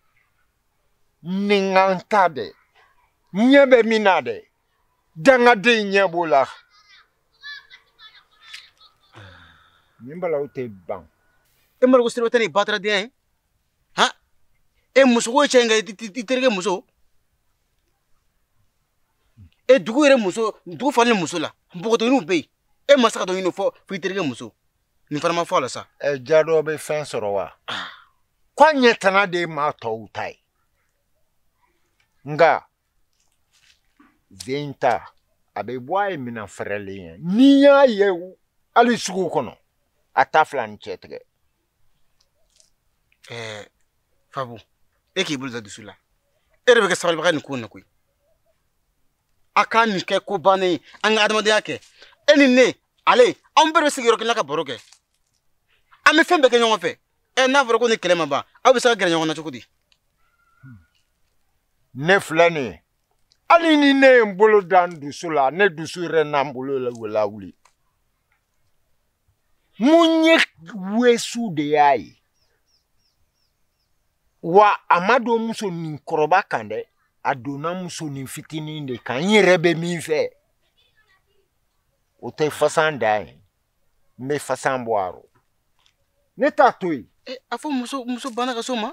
ningantade nyebe minade Dangaden ɲɛ b'o la. Nin bala o tɛ ban. E mara ko sirba tɛ ni batara den ye ha e muso ko cɛ nga i terikɛ muso e dugu yɛrɛ muso dugu falen muso la npogotiginiw bɛ yen e ma se ka dɔ ɲini fɔ i terikɛ muso nin fana ma fɔ a la sa. Ja dɔ bɛ fɛn sɔrɔ wa? Ko ɲɛ tana de ye maa tɔw ta ye. Nka den ta a bɛ bɔ a ye minɛn fɛrɛlen ye n'i y'a ye hali sugu kɔnɔ a ta fila ni cɛ tigɛ. Fabu e k'i bolo da dusu la e yɛrɛ bɛ kɛ sabalibaga nin ko in na koyi a ka nin kɛ ko bannen ye an ka adamadenya kɛ e ni ne ale anw bɛɛ bɛ sigi yɔrɔ kelen na ka baro kɛ an bɛ fɛn bɛɛ kɛ ɲɔgɔn fɛ n'a fɔra ko ni kɛlɛ ma ban aw bɛ se ka gɛrɛ ɲɔgɔn na cogo di. Ne filɛ nin ye hali ni ne ye n bolo da n dusu la ne dusu yɛrɛ n'an bolo la wuli mun ye weesu de y'a ye wa a ma don musonin kɔrɔba kan dɛ a donna musonin fitinin de kan n yɛrɛ bɛ min fɛ o tɛ fasan da ye n bɛ fasan bɔ a rɔ ne t'a to yen. A fɔ muso banna ka so ma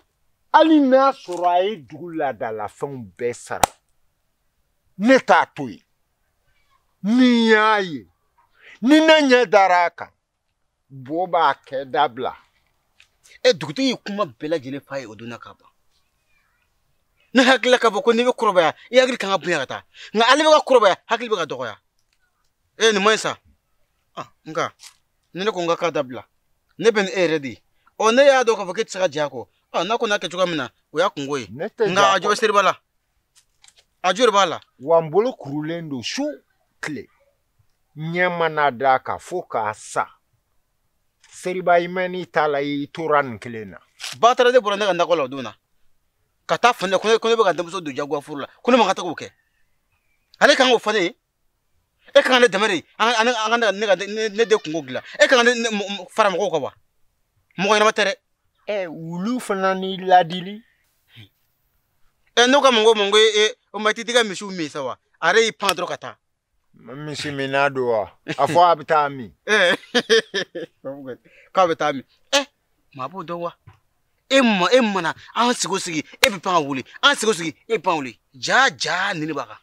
hali n'a sɔrɔ a ye dugu laadalafɛnw bɛɛ sara ne t'a to yen ni y'a ye ni ne ɲɛ dara a kan bo b'a kɛ dabila. Dugutigi ye kuma bɛɛ lajɛlen f'a ye o donna ka ban ne hakili la k'a fɔ ko n'i bɛ kɔrɔbaya i hakili kan ka bonya ka taa nka ale bɛ ka kɔrɔbaya hakili bɛ ka dɔgɔya nin man ɲi sa nka ni ne ko n ka k'a dabila ne bɛ ni e yɛrɛ de ye ne y'a dɔn k'a fɔ k'e tɛ se ka diya kɔ n'a ko n'a kɛ cogoya min na o y'a kungo ye nka a jo bɛ seriba la a jo de b'a la wa n bolo kurulen don su tile ɲɛ mana d'a kan fo k'a sa seriba i mɛn n'i t'a la i tora nin kelen na. Batara de bɔra ne ka nakɔ la o don na ka taa fɔ ne ko ne bɛ ka denmuso don jagoya furu la ko ne man ka taa k'o kɛ ale kan k'o fɔ ne ye e kan ka ne dɛmɛ de ne de kungo dilan e kan ka ne fara mɔgɔw kan wa mɔgɔ ɲɛnama tɛ dɛ. Wulu fana ni ladili. N'o ka mɔgɔ o ma t'i ka misiw min sa wa a yɛrɛ y'i pan dɔrɔn ka taa. Misi minna don wa a fɔ a bɛ taa min. K'a bɛ taa min maa b'o dɔn wa e mana an sigi o sigi e bɛ pan ka wuli an sigi o sigi e bɛ pan wuli ja nin de b'a kan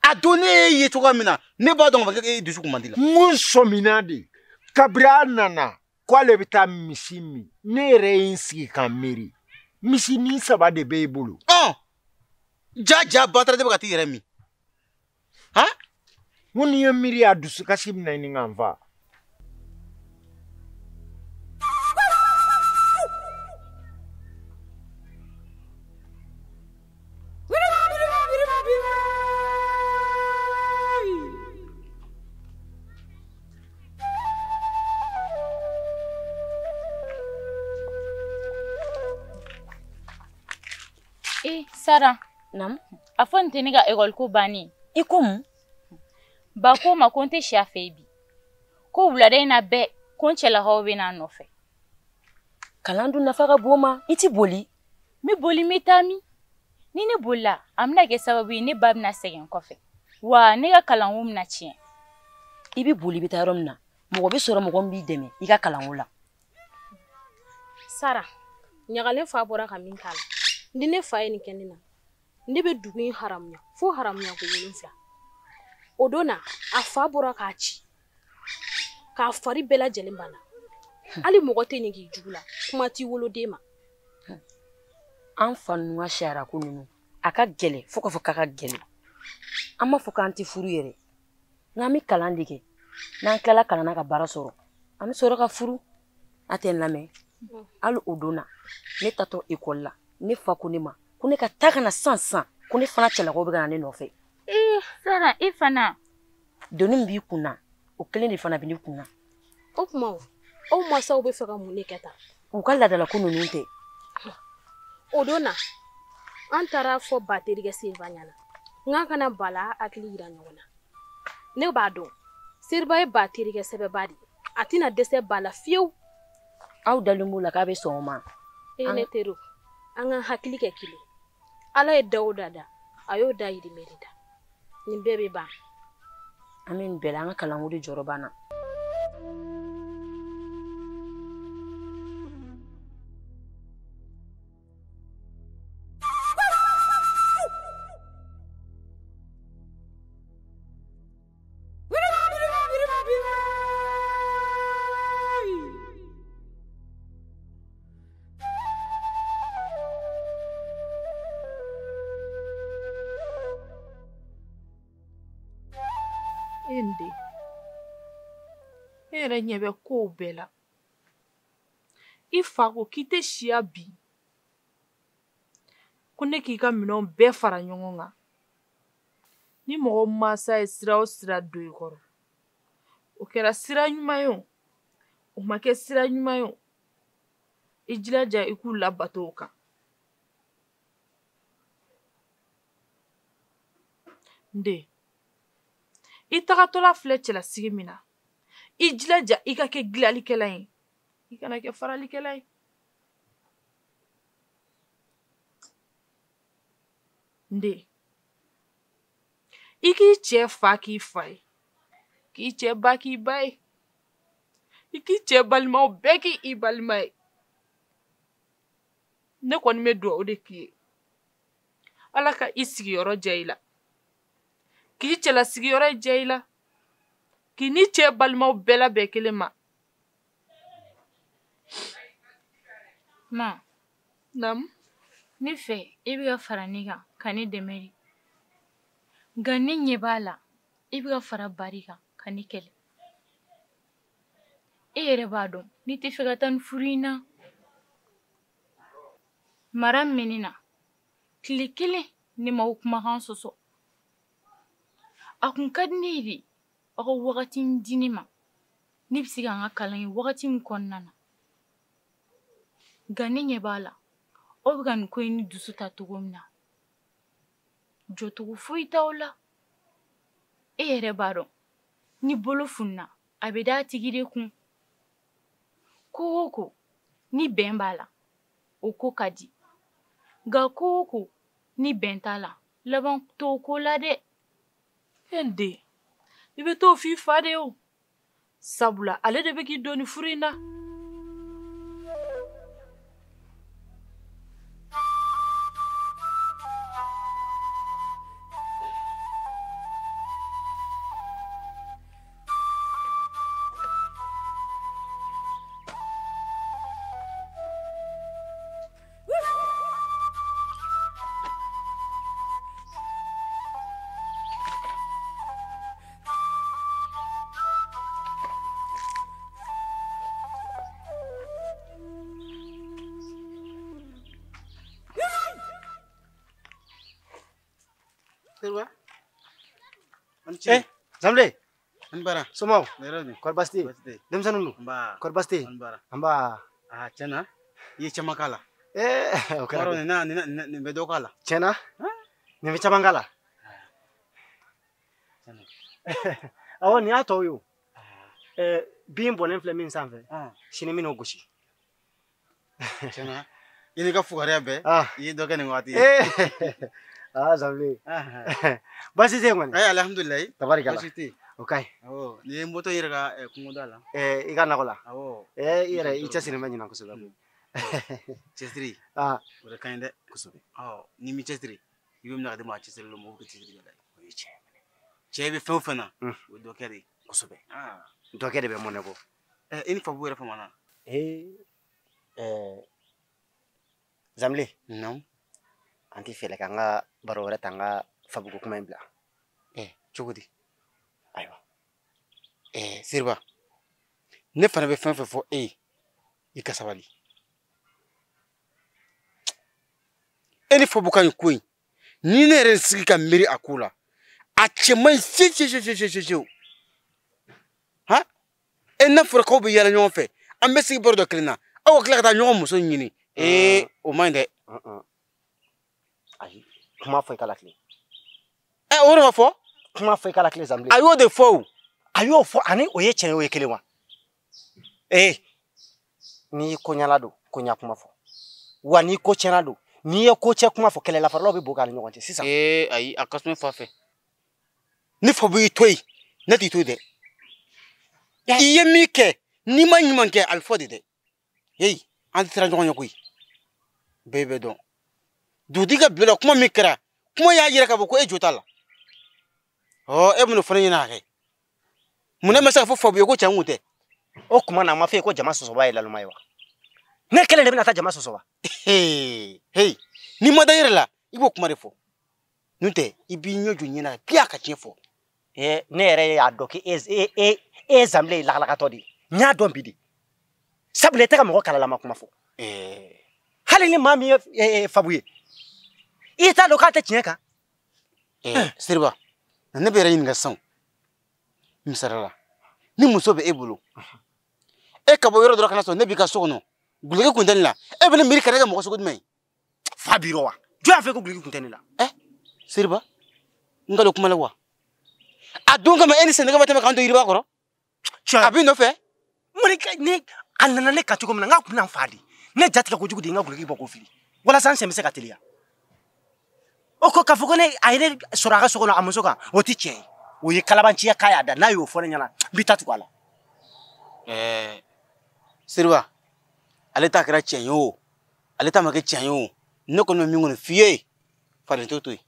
a don ne ye cogoya min na ne b'a dɔn k'a fɔ e dusu kun man di la. N sɔmina de kabiri a nana k'ale bɛ taa misi min ne yɛrɛ ye n sigi ka miiri misi ni 3 de b'e bolo. Ja Batara de bɛ ka t'i yɛrɛ min. Mun ni ye miiri a dusukasi bɛ na ɲini ka n fa. Sara, Nam? a fɔ n tɛ ne ka école ko bannen. I ko mun? Ba ko ma ko n tɛ si a fɛ bi. Ko wulada in na bɛɛ ko n cɛlakaw bɛ n'a nɔfɛ. Kalan dun nafa ka bon ma i ti boli. N bɛ boli n bɛ taa min? Ni ne bolila a bɛna kɛ sababu ye ne ba bɛna sɛgɛn kɔfɛ. Wa ne ka kalanko bɛna tiɲɛ. I bɛ boli i bɛ taa yɔrɔ min na mɔgɔ bɛ sɔrɔ mɔgɔ min b'i dɛmɛ i ka kalanko la. Sara, ɲagalen fa bɔra ka min k'a la. Ni ne fa ye nin kɛ ne na ne bɛ dugu in haramuya fo haramuya ko 7. O don na a fa bɔra k'a ci k'a fari bɛɛ lajɛlen banna hali mɔgɔ tɛ nin k'i jugu la kuma t'i woloden ma. An fa ninnu ka sariya ko ninnu a ka gɛlɛn fo k'a fɔ k'a ka gɛlɛn an b'a fɔ k'an tɛ furu yɛrɛ nka an bɛ kalan de kɛ n'an tilala kalan na ka baara sɔrɔ an bɛ sɔrɔ ka furu a tɛ n lamɛn hali o don na ne tatɔ école la ne fa ko ne ma ko ne ka taa ka na san ko ne fana cɛlakaw bɛ ka na ne nɔfɛ. Sara i fana doni min b'i kunna o kelen de fana bɛ ne kunna. O tuma aw masaw bɛ fɛ ka mun ne kɛ tan? U ka ladalako ninnu tɛ. O don na an taara fɔ ba terikɛ Seriba ɲɛna n kana bala hakili yira ɲɔgɔn na. Ne b'a dɔn Seriba ye ba terikɛ sɛbɛba de a tɛna dɛsɛ ba la fiyewu. Aw dalen b'o la k'a bɛ sɔn o ma. Ne teri an ka hakili kɛ kelen. Ala ye Dawuda da a y'o da Yirimeri da. nin bɛɛ bɛ ban. An bɛ nin bɛɛ la an ka kalanko de jɔyɔrɔ b'an na. Ende e yɛrɛ ɲɛ bɛ kow bɛɛ la i fa ko k'i tɛ siya bi ko ne k'i ka minɛnw bɛɛ fara ɲɔgɔn kan ni mɔgɔ mansa ye sira o sira don i kɔrɔ o kɛra sira ɲuman ye o ma kɛ sira ɲuman ye i jilaja i k'u labato o kan nde i tagatɔla filɛ cɛlasigi min na i jilaja i ka kɛ dilalikɛla ye i kana kɛ faralikɛla ye nde i k'i cɛ fa k'i fa ye k'i cɛ ba k'i ba ye i k'i cɛ balimaw bɛɛ k'i balima ye ne kɔni bɛ dugawu de k'i ye ala ka i sigiyɔrɔ diya i la k'i cɛla sigiyɔrɔ diya i la k'i ni cɛ balimaw bɛɛ labɛn kelen ma. Ma Naamu ne fɛ i bɛ ka fara ne kan ka ne dɛmɛ de nka ne ɲɛ b'a la i bɛ ka fara bari kan ka ne kɛlɛ e yɛrɛ b'a dɔn n'i tɛ fɛ ka taa ni furu in na mara min bɛ ne na tile kelen ne ma o kumakan sɔsɔ a kun ka di ne ye de aw ka wagati di ne ma ne bɛ se ka n ka kalan ye wagati min kɔnɔna na nka ne ɲɛ b'a la aw bɛ ka nin ko in ni dusu ta cogo min na jɔcogo foyi t'aw la e yɛrɛ b'a dɔn ni bolo fununa a bɛ d'a tigi de kun ko o ko ni bɛn b'a la o ko ka di nka ko o ko ni bɛn t'a la laban t'o ko la dɛ. Ende i bɛ t'o f'i fa de ye o sabula ale de bɛ k'i don ni furu in na. Zamle. Anbara. Somaw. Neroni. Korbasti. Demsanulu. Ba. Korbasti. Anbara. Amba. Ah, cena. Ye chamakala. Okay. Maro ni bedokala. Cena? Ni vichamangala. Cena. Awo ni ato yo. Bimbo n'enfle min sanfɛ. Sini min gosi. Cena. Ini ka fugariya bɛ. Ye dɔ kɛ nin waati. Zamle. Basi tɛ ngani. Alhamdulillah. Tabarikala. Basi tɛ. Okay. Awɔ, ni ye moto yɛrɛ ka kungo da la. I ka nakɔ la. Awɔ. I yɛrɛ i cɛsiri bɛ ɲina kosɛbɛ. Cɛsiri. O de ka ɲi dɛ. Kosɛbɛ. Ni mi cɛsiri i bɛ mina ka di maa cɛsiri la mɔgɔw bɛ cɛsiri la. O ye tiɲɛ. Cɛ bɛ fɛn o fɛn na o dɔ kɛ de. Kosɛbɛ. Dɔ kɛ de bɛ mɔnɛ bɔ. I ni Fabu yɛrɛ fama na. Zamle. Naamu. An tɛ fɛlɛ k'an ka baro wɛrɛ ta an ka Fabuko kuma in bila. Cogo di? Ayiwa. Siriba ne fana bɛ fɛn fɛn fɔ e ye i ka sabali. E ni Fabu ka nin ko in ni ne yɛrɛ sigi ka miiri a ko la a cɛ man ɲi fiyewu. N'a fɔra k'aw bɛ yala ɲɔgɔn fɛ an bɛ sigi baro dɔ kelen na aw ka tila ka taa ɲɔgɔn muso ɲini o man ɲi dɛ. Ayi kuma fɔ i kala tile. O de ma fɔ. Kuma fɔ i kala tile Zamle. A y'o de fɔ o. A y'o fɔ ani o ye tiɲɛ ye o ye kelen wa. N'i ko ɲɛna don ko ɲɛ kuma fɔ wa n'i ko tiɲɛna don n'i ye ko cɛ kuma fɔ kɛlɛlafaralaw bɛ bɔ k'ani ɲɔgɔn cɛ sisan. Ayi a ka suma fa fɛ. ni fa bu toy ne ti to de iye mi ke ni ma nyuma ke alfo de hey an tira ngon yokuy bebe don du diga bela kuma mi kra kuma ya yira ka ko e jotala oh e bunu fana na ke muna masa fo bu ko chanute o kuma na ma fe ko jama soso ba ila lumai wa ne kele ne bina ta jama soso ba hey ni ma da yira ibo kuma refo nute ibi nyoju nyina pia ka chefo ne yere ya doki e zamle la ka todi nya don bidi sabule te ka mo kala la ma kuma fo hali ni mami fabuye ita lo ka ta chieka sirba na bere yin ga son misarala ni muso be ebulo e ka bo yoro do kana so ne bi ka so no gulege kuntan la e bele miri kare ga mo so gudmai fabiro wa jo afa ko gulege kuntan la sirba ngalo kuma la wa adunga ma eni senega batama kanto yiriba koro abi no fe muri ka ni anana ne ka tuko nga kuna fadi ne jatika ko jugu dinga gulege boko fili wala san se mese ka telia oko ka fuko ne ayre soraga soko no amusoka woti che oyi kalabanchi ya kaya da nayo fo nyana bitatu kwala sirba aleta kra chenyo aleta ma ke chenyo ne ko no mi ngono fiye fadin totoy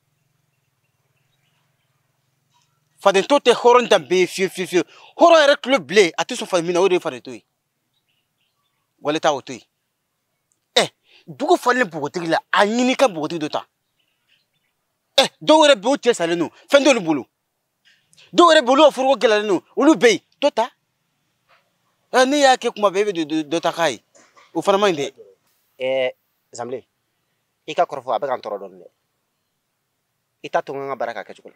fadin tote horon dambe fiye horon era club blé atu so famina o de fadin toy wala ta otoy dugu falen bogotigi la anyini ka bogotigi dota do were be o tie sale no fendo lu bulu do were bulu o furgo gelale no ulu bey dota ni ya ke kuma bebe dota kai o fana mande zamle ika korfo abe kan toro don le ita to nga baraka ka chukula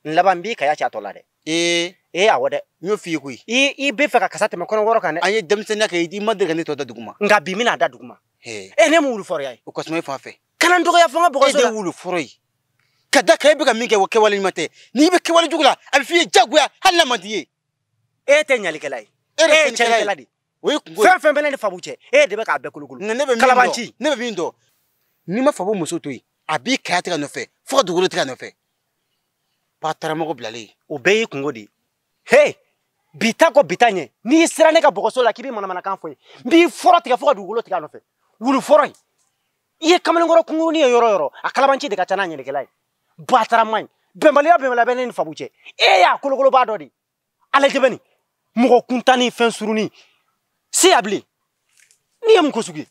nlaban bi ka ya cha tola de awode nyo fi ku i be fa ka kasate me kono woro kan anye demsena ka idi madde kan to da duguma nga bi mina da duguma ne mu wulu for yayi o kosmay fa fe kana ndogo ya fa bogo so de wulu foroy kada kay be ka minke wo ke wali mate ni be ke wali jugula abi fi jagwa halla madiye te nyali kelay chelay di oui fe belen fa buche de be ka be kulukulu ne be kalabanchi ne be bindo ni ma fa bo muso toy abi kayata no fe fo dugulu tika no fe patara mo ko blale o be kungodi bita ko bitanye ni sira ne ka bogoso la kibi mana kan foy bi foro tika fo dugulu tika no fe wulu foroy iye kamalen ngoro kunguru ni yoro akalabanchi de ka tana nyele kelay batara man bembala benen fa buche ya kulukulu ba dodi ala jebeni mugo kuntani fen suruni si abli ni am ko sugi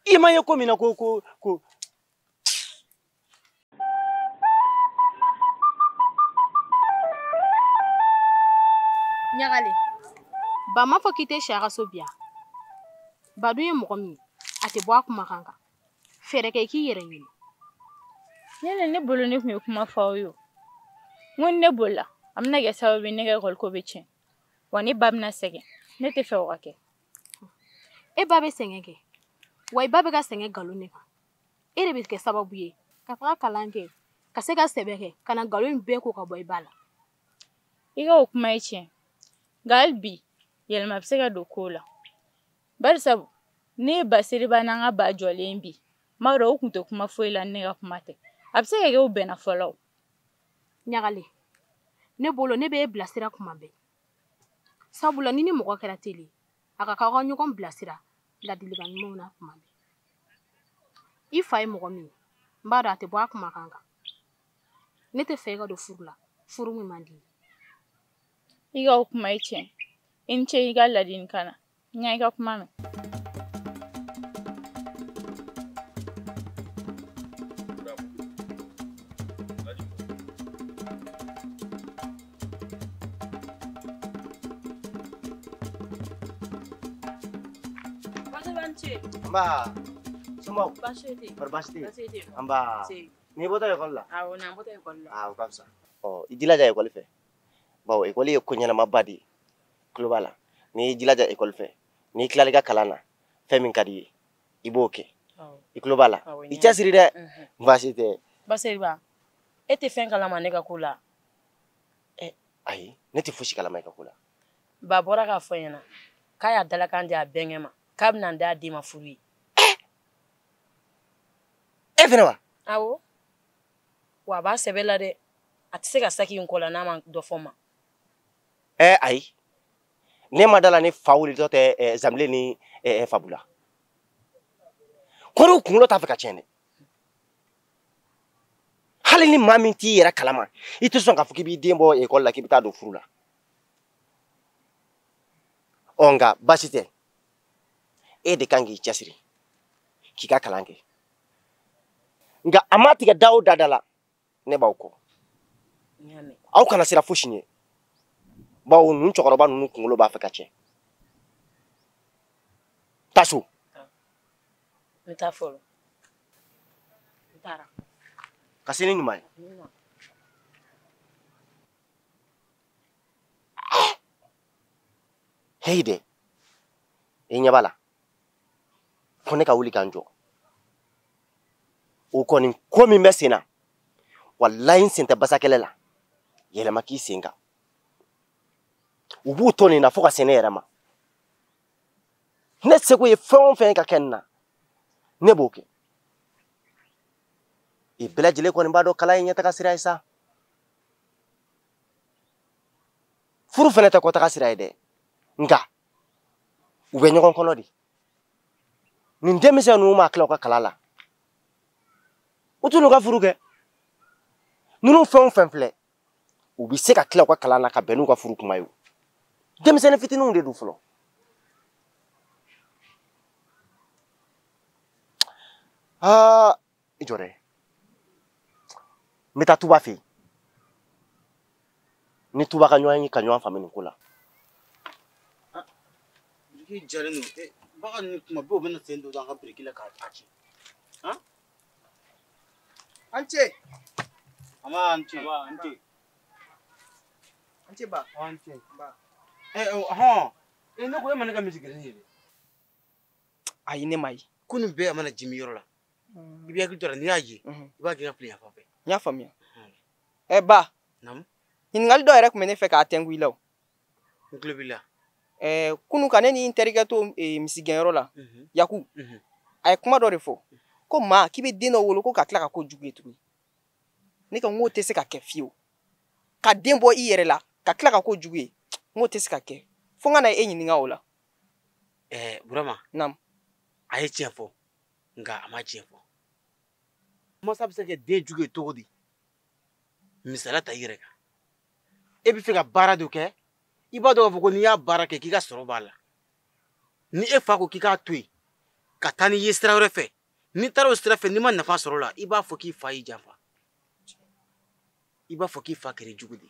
ima ye ko mina ko Nyagale ba ma fo kite shara sobia ba du ye mo mi ate bo akuma kanga fere ke ki yere ni Nene ne bolo ne kuma fa yo ngon ne bola amna ga sababu ne ga kol ko beche wani babna sege ne te fe wake babe sengeke wai babe ga senge galo ne ere bi ke sababu ye ka fa kalange ka se ga sebeke kana galo mbe ko ka boy bala iga kuma iche galbi yelma psega dokola bar sabu ne basiri bananga ba jolembi maro okunto kuma foila ne ga kuma te absega ge ubena follow Nyagale ne bolo ne be blasira kuma be sabula nini mo ko kera tele aka ka ganyu kon blasira la diligan mo na kuma be ifai mo mi mbada ate bo akuma kanga ne te fega do furu mi mandi iga kuma iche inche iga ladin kana nya iga kuma me Amba sumo barbasti amba ni bota yo kolla na bota yo kolla kamsa idila ja ekol fe bawo ekol ye kunyana mabadi globala ni idila ja ekol fe ni klaliga kalana femin kadi iboke globala ichasiri de mbasite basiriba ete fen kala maneka kula ai neti fushi kala maika kula ba bora ka foyena kaya dala kan dia bengema kabna nda di mafuri Evenewa awo wa ba sebela de a tɛ se ka saki in kɔ la n'a ma dɔ fɔ n ma. Ayi ne ma dala ni fa wulitɔ tɛ Zanbilen ni Fabula kɔni kunkolo t'a fɛ ka tiɲɛ dɛ hali ni maa min t'i yɛrɛ kalama i tɛ sɔn k'a fɔ k'i b'i den bɔ ekɔli la k'i bɛ taa don furu la nka baasi tɛ e de kan k'i cɛsiri k'i ka kalan kɛ nka a ma tigɛ da o da la ne b'aw kɔ aw kana sira fosi ɲɛ bawo ninnu cɛkɔrɔba ninnu kunkolo b'a fɛ ka tiɲɛ taa so n bɛ taa fɔlɔ n taara ka se ni ɲuman ye heyi dɛ i ɲɛ b'a la ko ne ka wuli k'an jɔ o kɔni ko min bɛ sen na walayi n sen tɛ basakɛlɛ la yɛlɛma k'i sen kan u b'u to nin na fo ka se ne yɛrɛ ma ne seko ye fɛn o fɛn ka kɛ nin na ne b'o kɛ i bɛɛ lajɛlen kɔni b'a dɔn kalan ye ɲɛtaga sira ye sa furu fɛnɛ tɛ kɔtaga sira ye dɛ nka u bɛ ɲɔgɔn kɔnɔ de nin denmisɛn ninnu ma tila u ka kalan la u t'u n'u ka furu kɛ ninnu fɛn o fɛn filɛ u bɛ se ka tila u ka kalan na ka bɛn n'u ka furu kuma ye denmisɛnnin fitininw de don fɔlɔ i jɔ dɛ n bɛ taa Tuba fɛ yen ni Tuba ka ɲɔgɔn ye ka ɲɔgɔn faamu nin ko la biriki jalen don bagan ninnu tuma bɛɛ u bɛna sen don an ka biriki la k'a ci an ce an ce ba an ce ba ne ko e ma ne ka misigɛrɛni ye dɛ ayi ne ma ye ko nin bɛɛ a mana jimi yɔrɔ la i bɛ hakili to a la n'i y'a ye i b'a kɛ ka fili yan fan fɛ n y'a faamuya ba ɲininkali dɔ yɛrɛ tun bɛ ne fɛ k'a tɛnku i la o n tulo b'i la kunu kan ne ni n terikɛ to misigɛnyɔrɔ la Yaku a ye kuma dɔ de fɔ ko maa k'i bɛ den dɔ wolo ko ka tila ka ko jugu ye tuguni ne ka n k'o tɛ se ka kɛ fiyewu ka den bɔ i yɛrɛ la ka tila ka ko jugu ye n k'o tɛ se ka kɛ fo n ka na e ɲininka o la Burama a ye tiɲɛ fɔ nka a ma tiɲɛ fɔ masa bɛ se ka den jugu ye cogo di misaliya ta i yɛrɛ kan e bɛ fɛ ka baara dɔ kɛ i b'a dɔn k'a fɔ ko n'i y'a baara kɛ k'i ka sɔrɔ b'a la ni e fa ko k'i k'a to yen ka taa n'i ye sira wɛrɛ fɛ n'i taara o sira fɛ n'i ma nafa sɔrɔ o la i b'a fɔ k'i fa y'i janfa i b'a fɔ k'i fa kɛra jugu de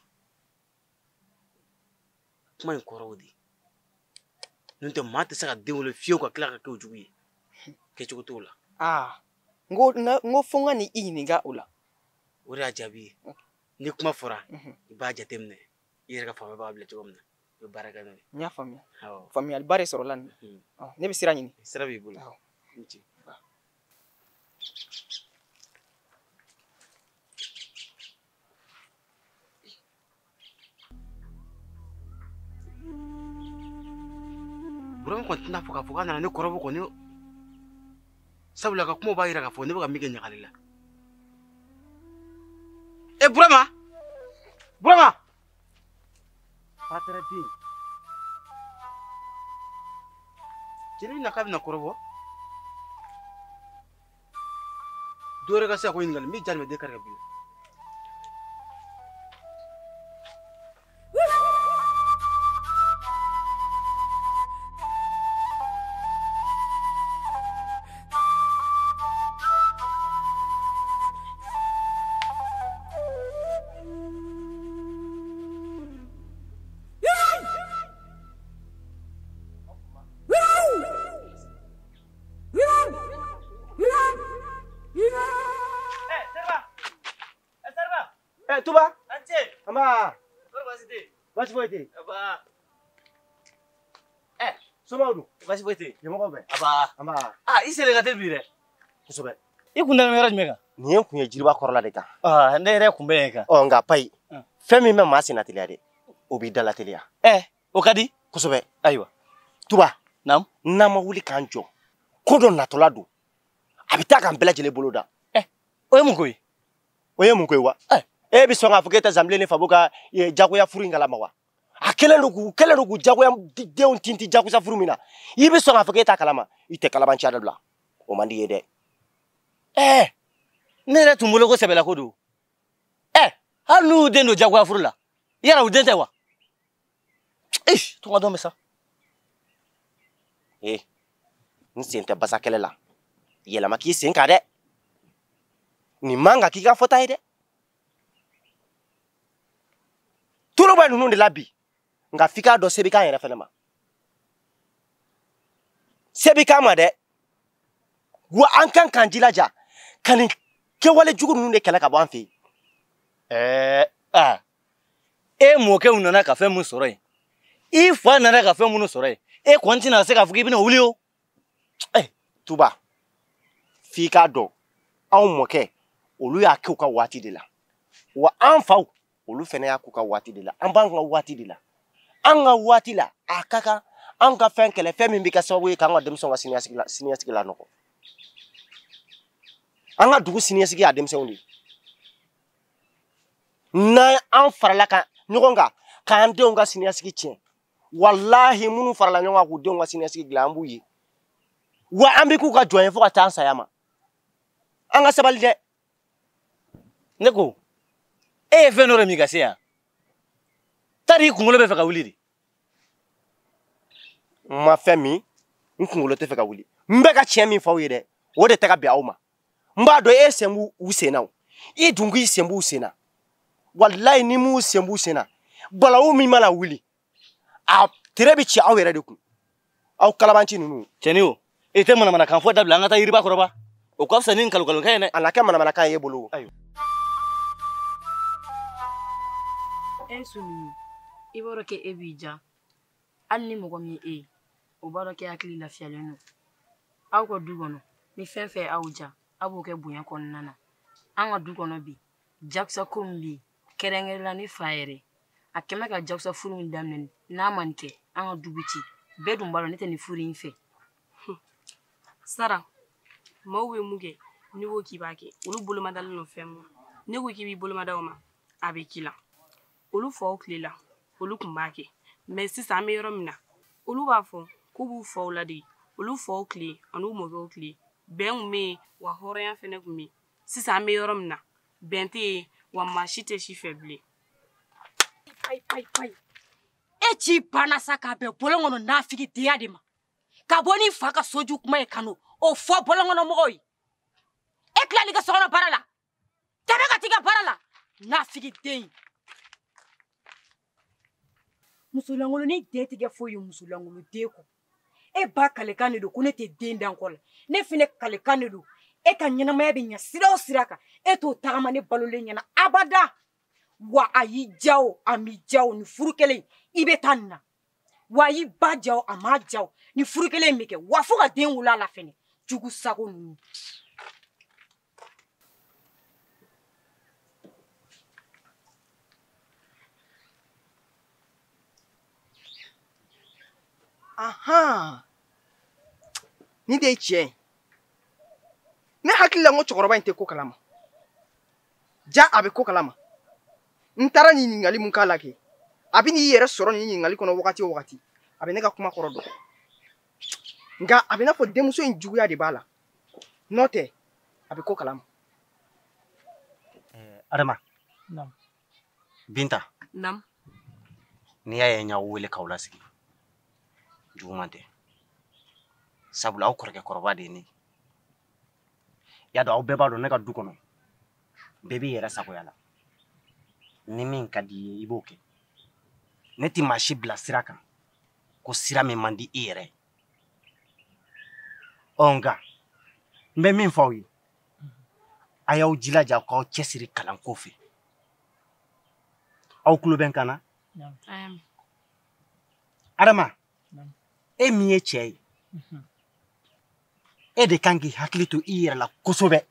kuma in kɔrɔ o de n'o tɛ maa tɛ se ka den wolo fiyewu ka tila ka kɛ o jugu ye kɛcogo t'o la n ko fo n ka ni i ɲininka o la o de y'a jaabi ye ni kuma fɔra i b'a jateminɛ i yɛrɛ ka faama b'a bila cogo min na i bɛ baara kɛ n'o ye n y'a faamuya faamuyaliba de sɔrɔla nin ne bɛ sira ɲini sira b'i bolo Burama kɔni tɛna fɔ k'a fɔ k'a nana ne kɔrɔbɔ kɔni sabula ka kuma b'a yira k'a fɔ ne bɛ ka min kɛ ɲagali la Burama Fatara den jeli na k'a bɛna kɔrɔbɔ dɔ wɛrɛ ka se ka ko ɲininkali n bɛ jaa den kari ka bin Tuba amba basi foyi tɛ somaw dun basi foyi tɛ ɲɛmɔgɔ bɛ amba i selen ka teli bi dɛ kosɛbɛ i kun dalen yɔrɔ jumɛn kan nin ye kun ye jiriba kɔrɔla de kan ne yɛrɛ kun bɛ yen kan nka payi fɛn min bɛ maa senna teliya dɛ o b'i dala teliya o ka di kosɛbɛ ayiwa Tuba n'an ma wuli k'an jɔ ko dɔ natɔla don a bɛ taa k'an bɛɛ lajɛlen bolo da o ye mun ko ye o ye mun ko ye wa e bi songa fuketa zamle ne fabuka jagoya furu ngala mawa akele lugu jagoya deun tinti jagoya furu mina ibi songa fuketa kalama ite kalaban cha dabla o mandi yede ne re tumulo ko sebela ko do halu dendo jagoya furu la yara udente wa tunga do mesa nsente basa kele la yela maki senka de ni manga kika fota ide tulo ba nunu de labi nga fika do sebika yere fenema sebika ma de wa ankan kanjilaja kanin ke wale jugu nunu de kala ka bo anfi mo ke unana ka fe mu soro yi fa nana ka fe mu no soro yi kontina se ka fuki bina ulio tuba fika do aw moke olu ya ke ka wati de la wa anfa olu fene ya ku ka wati de la an ban ka wati de la an ga wati la akaka an ka fen kele fe min bi ka sawu ka ngadem so siniasiki la no an ga dugu siniasiki adem se undi na an farala ka nyogonga ka ande onga siniasiki chen wallahi munu farala nyonga ku de onga siniasiki glambu yi wa ambi ku ka joyen fo ka tansa yama anga sabali de neko fenore mi gasia tari kungolo be feka wulidi ma femi nkungolo te feka wuli mbe ka chemi fa wede o de taka bi awma mba do sembu usena dungu sembu usena wallahi ni mu sembu usena bala o mi mala wuli a trebi chi awere de ku aw kalabanchi nunu chenio ite mana kan fo dabla ngata yiriba koroba o ko afsa nin kalu kayene alaka mana kan yebolo ayo sunu iboro ke ebija anni mo gomi o baro ke akili la fialeno aw ko dugono ni fenfe awja abo ke bunya konnana anga dugono bi jaksa kombi kerengela ni faere akema ka jaksa furu ndamnen na manke anga dubici bedum baro nete ni furu infe Sara mawe muge ni wo kibake ulu bolo madal no femo ni wo kibi bolo madawma abekila ulu fo klela ulu kumbake mais si sa me romina ulu ba fo kubu fo ladi ulu fo kle anu mo go kle ben me wa horeyan fene gumi si sa me romina bente wa machite shi faible pai chi bana saka be bolongono na figi diadima ka boni faka soju kuma e kanu o fo bolongono mo oy eklali ka sono parala tabe ka tiga parala na figi dein musulangolo ni dete ge fo yu musulangolo deko e ba kale kanedo ko ne te den dan kola ne fine kale kanedo e ka nyina ma be nya sira o siraka e to tagama ne balole nyana abada wa ayi jao ami jao ni furukele ibe tanna wa yi ba jao ama jao ni furukele meke wa fuka den wula la fene jugu sago nu aha ni de che ne hakila ngo chokoroba inte ko kalama ja abe ko kalama ntara ni ngali mun kala ke abi ni yere soro ni ngali kono wakati abi ne ka kuma korodo nga abi na fo demuso injugu ya de bala note abi ko kalama Adama nam Binta nam ni ya nya wele kawla sigi jumante sabula aw korke koroba de ni ya do aw beba do ne ka du kono bebi yera sako yala ni min kadi iboke neti mashi bla siraka ko sira me mandi ire onga mbe min fawi ayaw jilaja ko chesiri kalan kofi aw kluben kana Adama e miye chei e de kangi haklitu ire la kosobe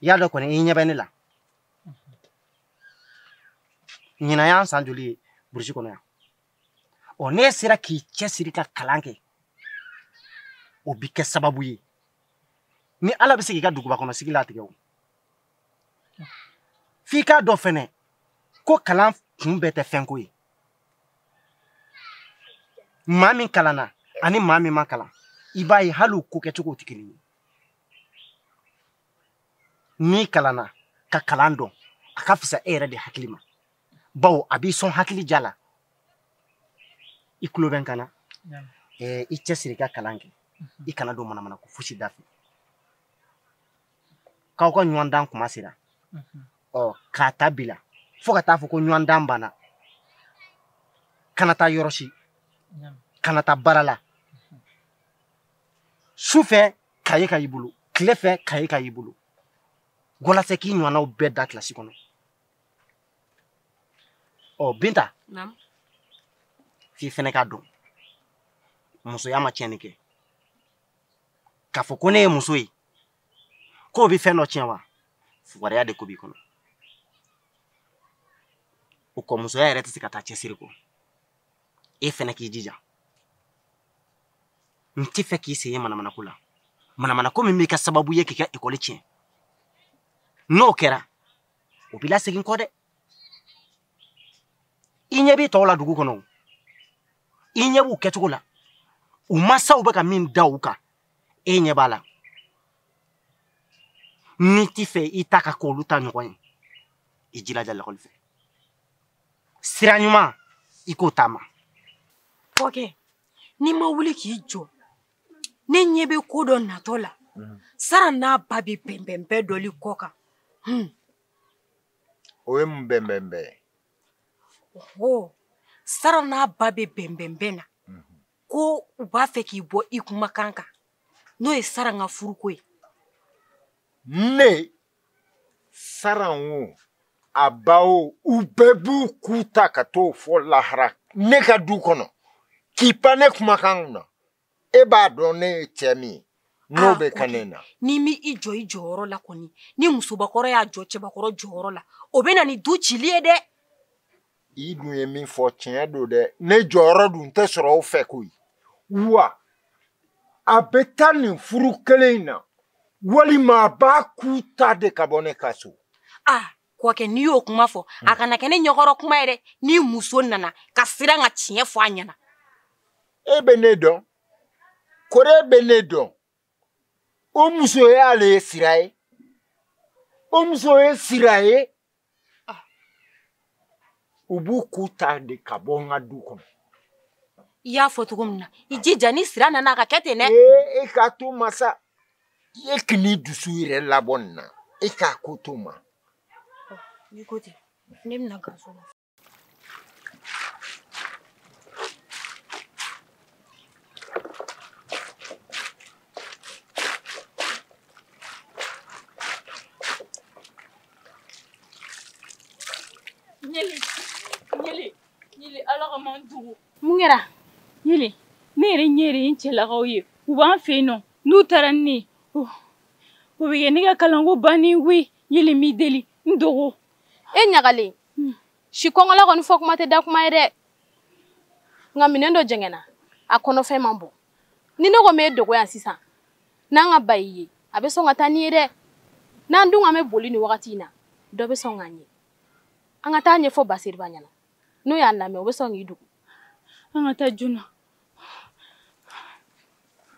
ya do ko ne nyebe la nyina yan sanjuli burji kono ya o ne sira ki chesiri ka kalanke o bi ke sababu yi ni ala bi sigi ka duguba kono sigi la tige o F'i k'a dɔn fɛnɛ ko kalan kun bɛɛ tɛ fɛn ko ye. Maa min kalanna ani maa min ma kalan i b'a ye hali u ko kɛcogo tɛ kelen ye. N'i kalanna ka kalan dɔn a ka fisa e yɛrɛ de hakili ma bawo a b'i sɔn hakili ja la. I tulo bɛ n kan na i cɛsiri i ka kalan kɛ i kana don manamana ko fosi da fɛ. K'aw ka ɲɔgɔn dan kuma sera k'a ta bi la fo ka taa fɔ ko ɲɔgɔn dan banna kana taa yɔrɔ si kana taa baara la. Su fɛ kaye ka y'i bolo tile fɛ kaye ka y'i bolo walasa k'i ɲɔgɔnnaw bɛɛ da kilasi kɔnɔ. Binta f'i fɛnɛ k'a dɔn musoya ma tiɲɛni kɛ. K'a fɔ ko ne ye muso ye k'o bɛ fɛn dɔ tiɲɛ wa fugariya de ko b'i kɔnɔ. O kɔ musoya yɛrɛ tɛ se ka taa cɛsiri kɔ. E fɛnɛ k'i jija. N tɛ fɛ k'i sen ye manamanako la. Manamanako min b'i ka sababu ye k'i ka ekɔli tiɲɛ. N'o kɛra o b'i lasegin kɔ dɛ. I ɲɛ b'i tɔw la dugu kɔnɔ. I ɲɛ b'u kɛcogo la. U mansaw bɛ ka min da u kan e ɲɛ b'a la. N'i t'i fɛ i ta ka k'olu ta ɲɔgɔn ye i jilaja lakɔli fɛ. Sira ɲuman i k'o taama. Kɔkɛ n'i ma wuli k'i jɔ ne ɲɛ bɛ ko dɔ natɔ la Sara n'a ba bɛ bɛnbɛnbɛn dɔli kɔ kan. O ye mun bɛnbɛnbɛn ye? Sara n'a ba bɛ bɛnbɛnbɛn na ko u b'a fɛ k'i bɔ i kumakan kan n'o ye Sara ka furuko ye. Ne Sara o a ba o u bɛɛ b'u k'u ta ka t'o fɔ lahara ne ka du kɔnɔ k'i pan ne kumakan na e b'a dɔn ne ye cɛ min ye n'o bɛ ka ne na. N'i mi i jɔ i jɔyɔrɔ la kɔni ni musobakɔrɔ y'a jɔ cɛbakɔrɔ jɔyɔrɔ la o bɛ na ni du cili ye dɛ. I dun ye min fɔ tiɲɛ don dɛ ne jɔyɔrɔ dun tɛ sɔrɔ o fɛ koyi wa a bɛ taa nin furu kelen in na walima a b'a k'u ta de ka bɔ ne ka so. Kɔkɛ n'i y'o kuma fɔ a kana kɛ ne ɲɔgɔrɔ kuma ye dɛ ni muso nana ka siran ka tiɲɛ fɔ a ɲɛna. E bɛ ne dɔn kɔrɛ bɛ ne dɔn o muso y'ale ye sira ye o muso ye sira ye u b'u k'u ta de ka bɔ n ka du kɔnɔ. I y'a fɔ cogo min na i jija ni sira nana a ka kɛ ten dɛ. E k'a to masa i ye kini dusu yɛrɛ labɔ nin na e k'a ko to ma. N'i ko ten ne bɛna gaso la. Yeli ala ka man dugu. Mun kɛra? Yeli ne yɛrɛ ɲɛ yɛrɛ ye n cɛlakaw ye u b'an fɛ yen nɔ n'u taara ni ne o bɛ kɛ ne ka kalanko bannen koyi. Yeli m'i deli n dogo. E ɲagalen si kɔngɔla kɔni fɔ kuma tɛ da kuma ye dɛ nka minɛn dɔ jɛngɛnna a kɔnɔfɛn man bɔ ni ne ko m'e dogo yan sisan n'an ka ba i ye a bɛ sɔn ka taa n'i ye dɛ n'an dun an bɛ boli ni wagati in na dɔ bɛ sɔn k'an ye an ka taa ɲɛfɔ Basiriba ɲɛna n'o y'an lamɛn o bɛ sɔn k'i dogo. An ka taa joona.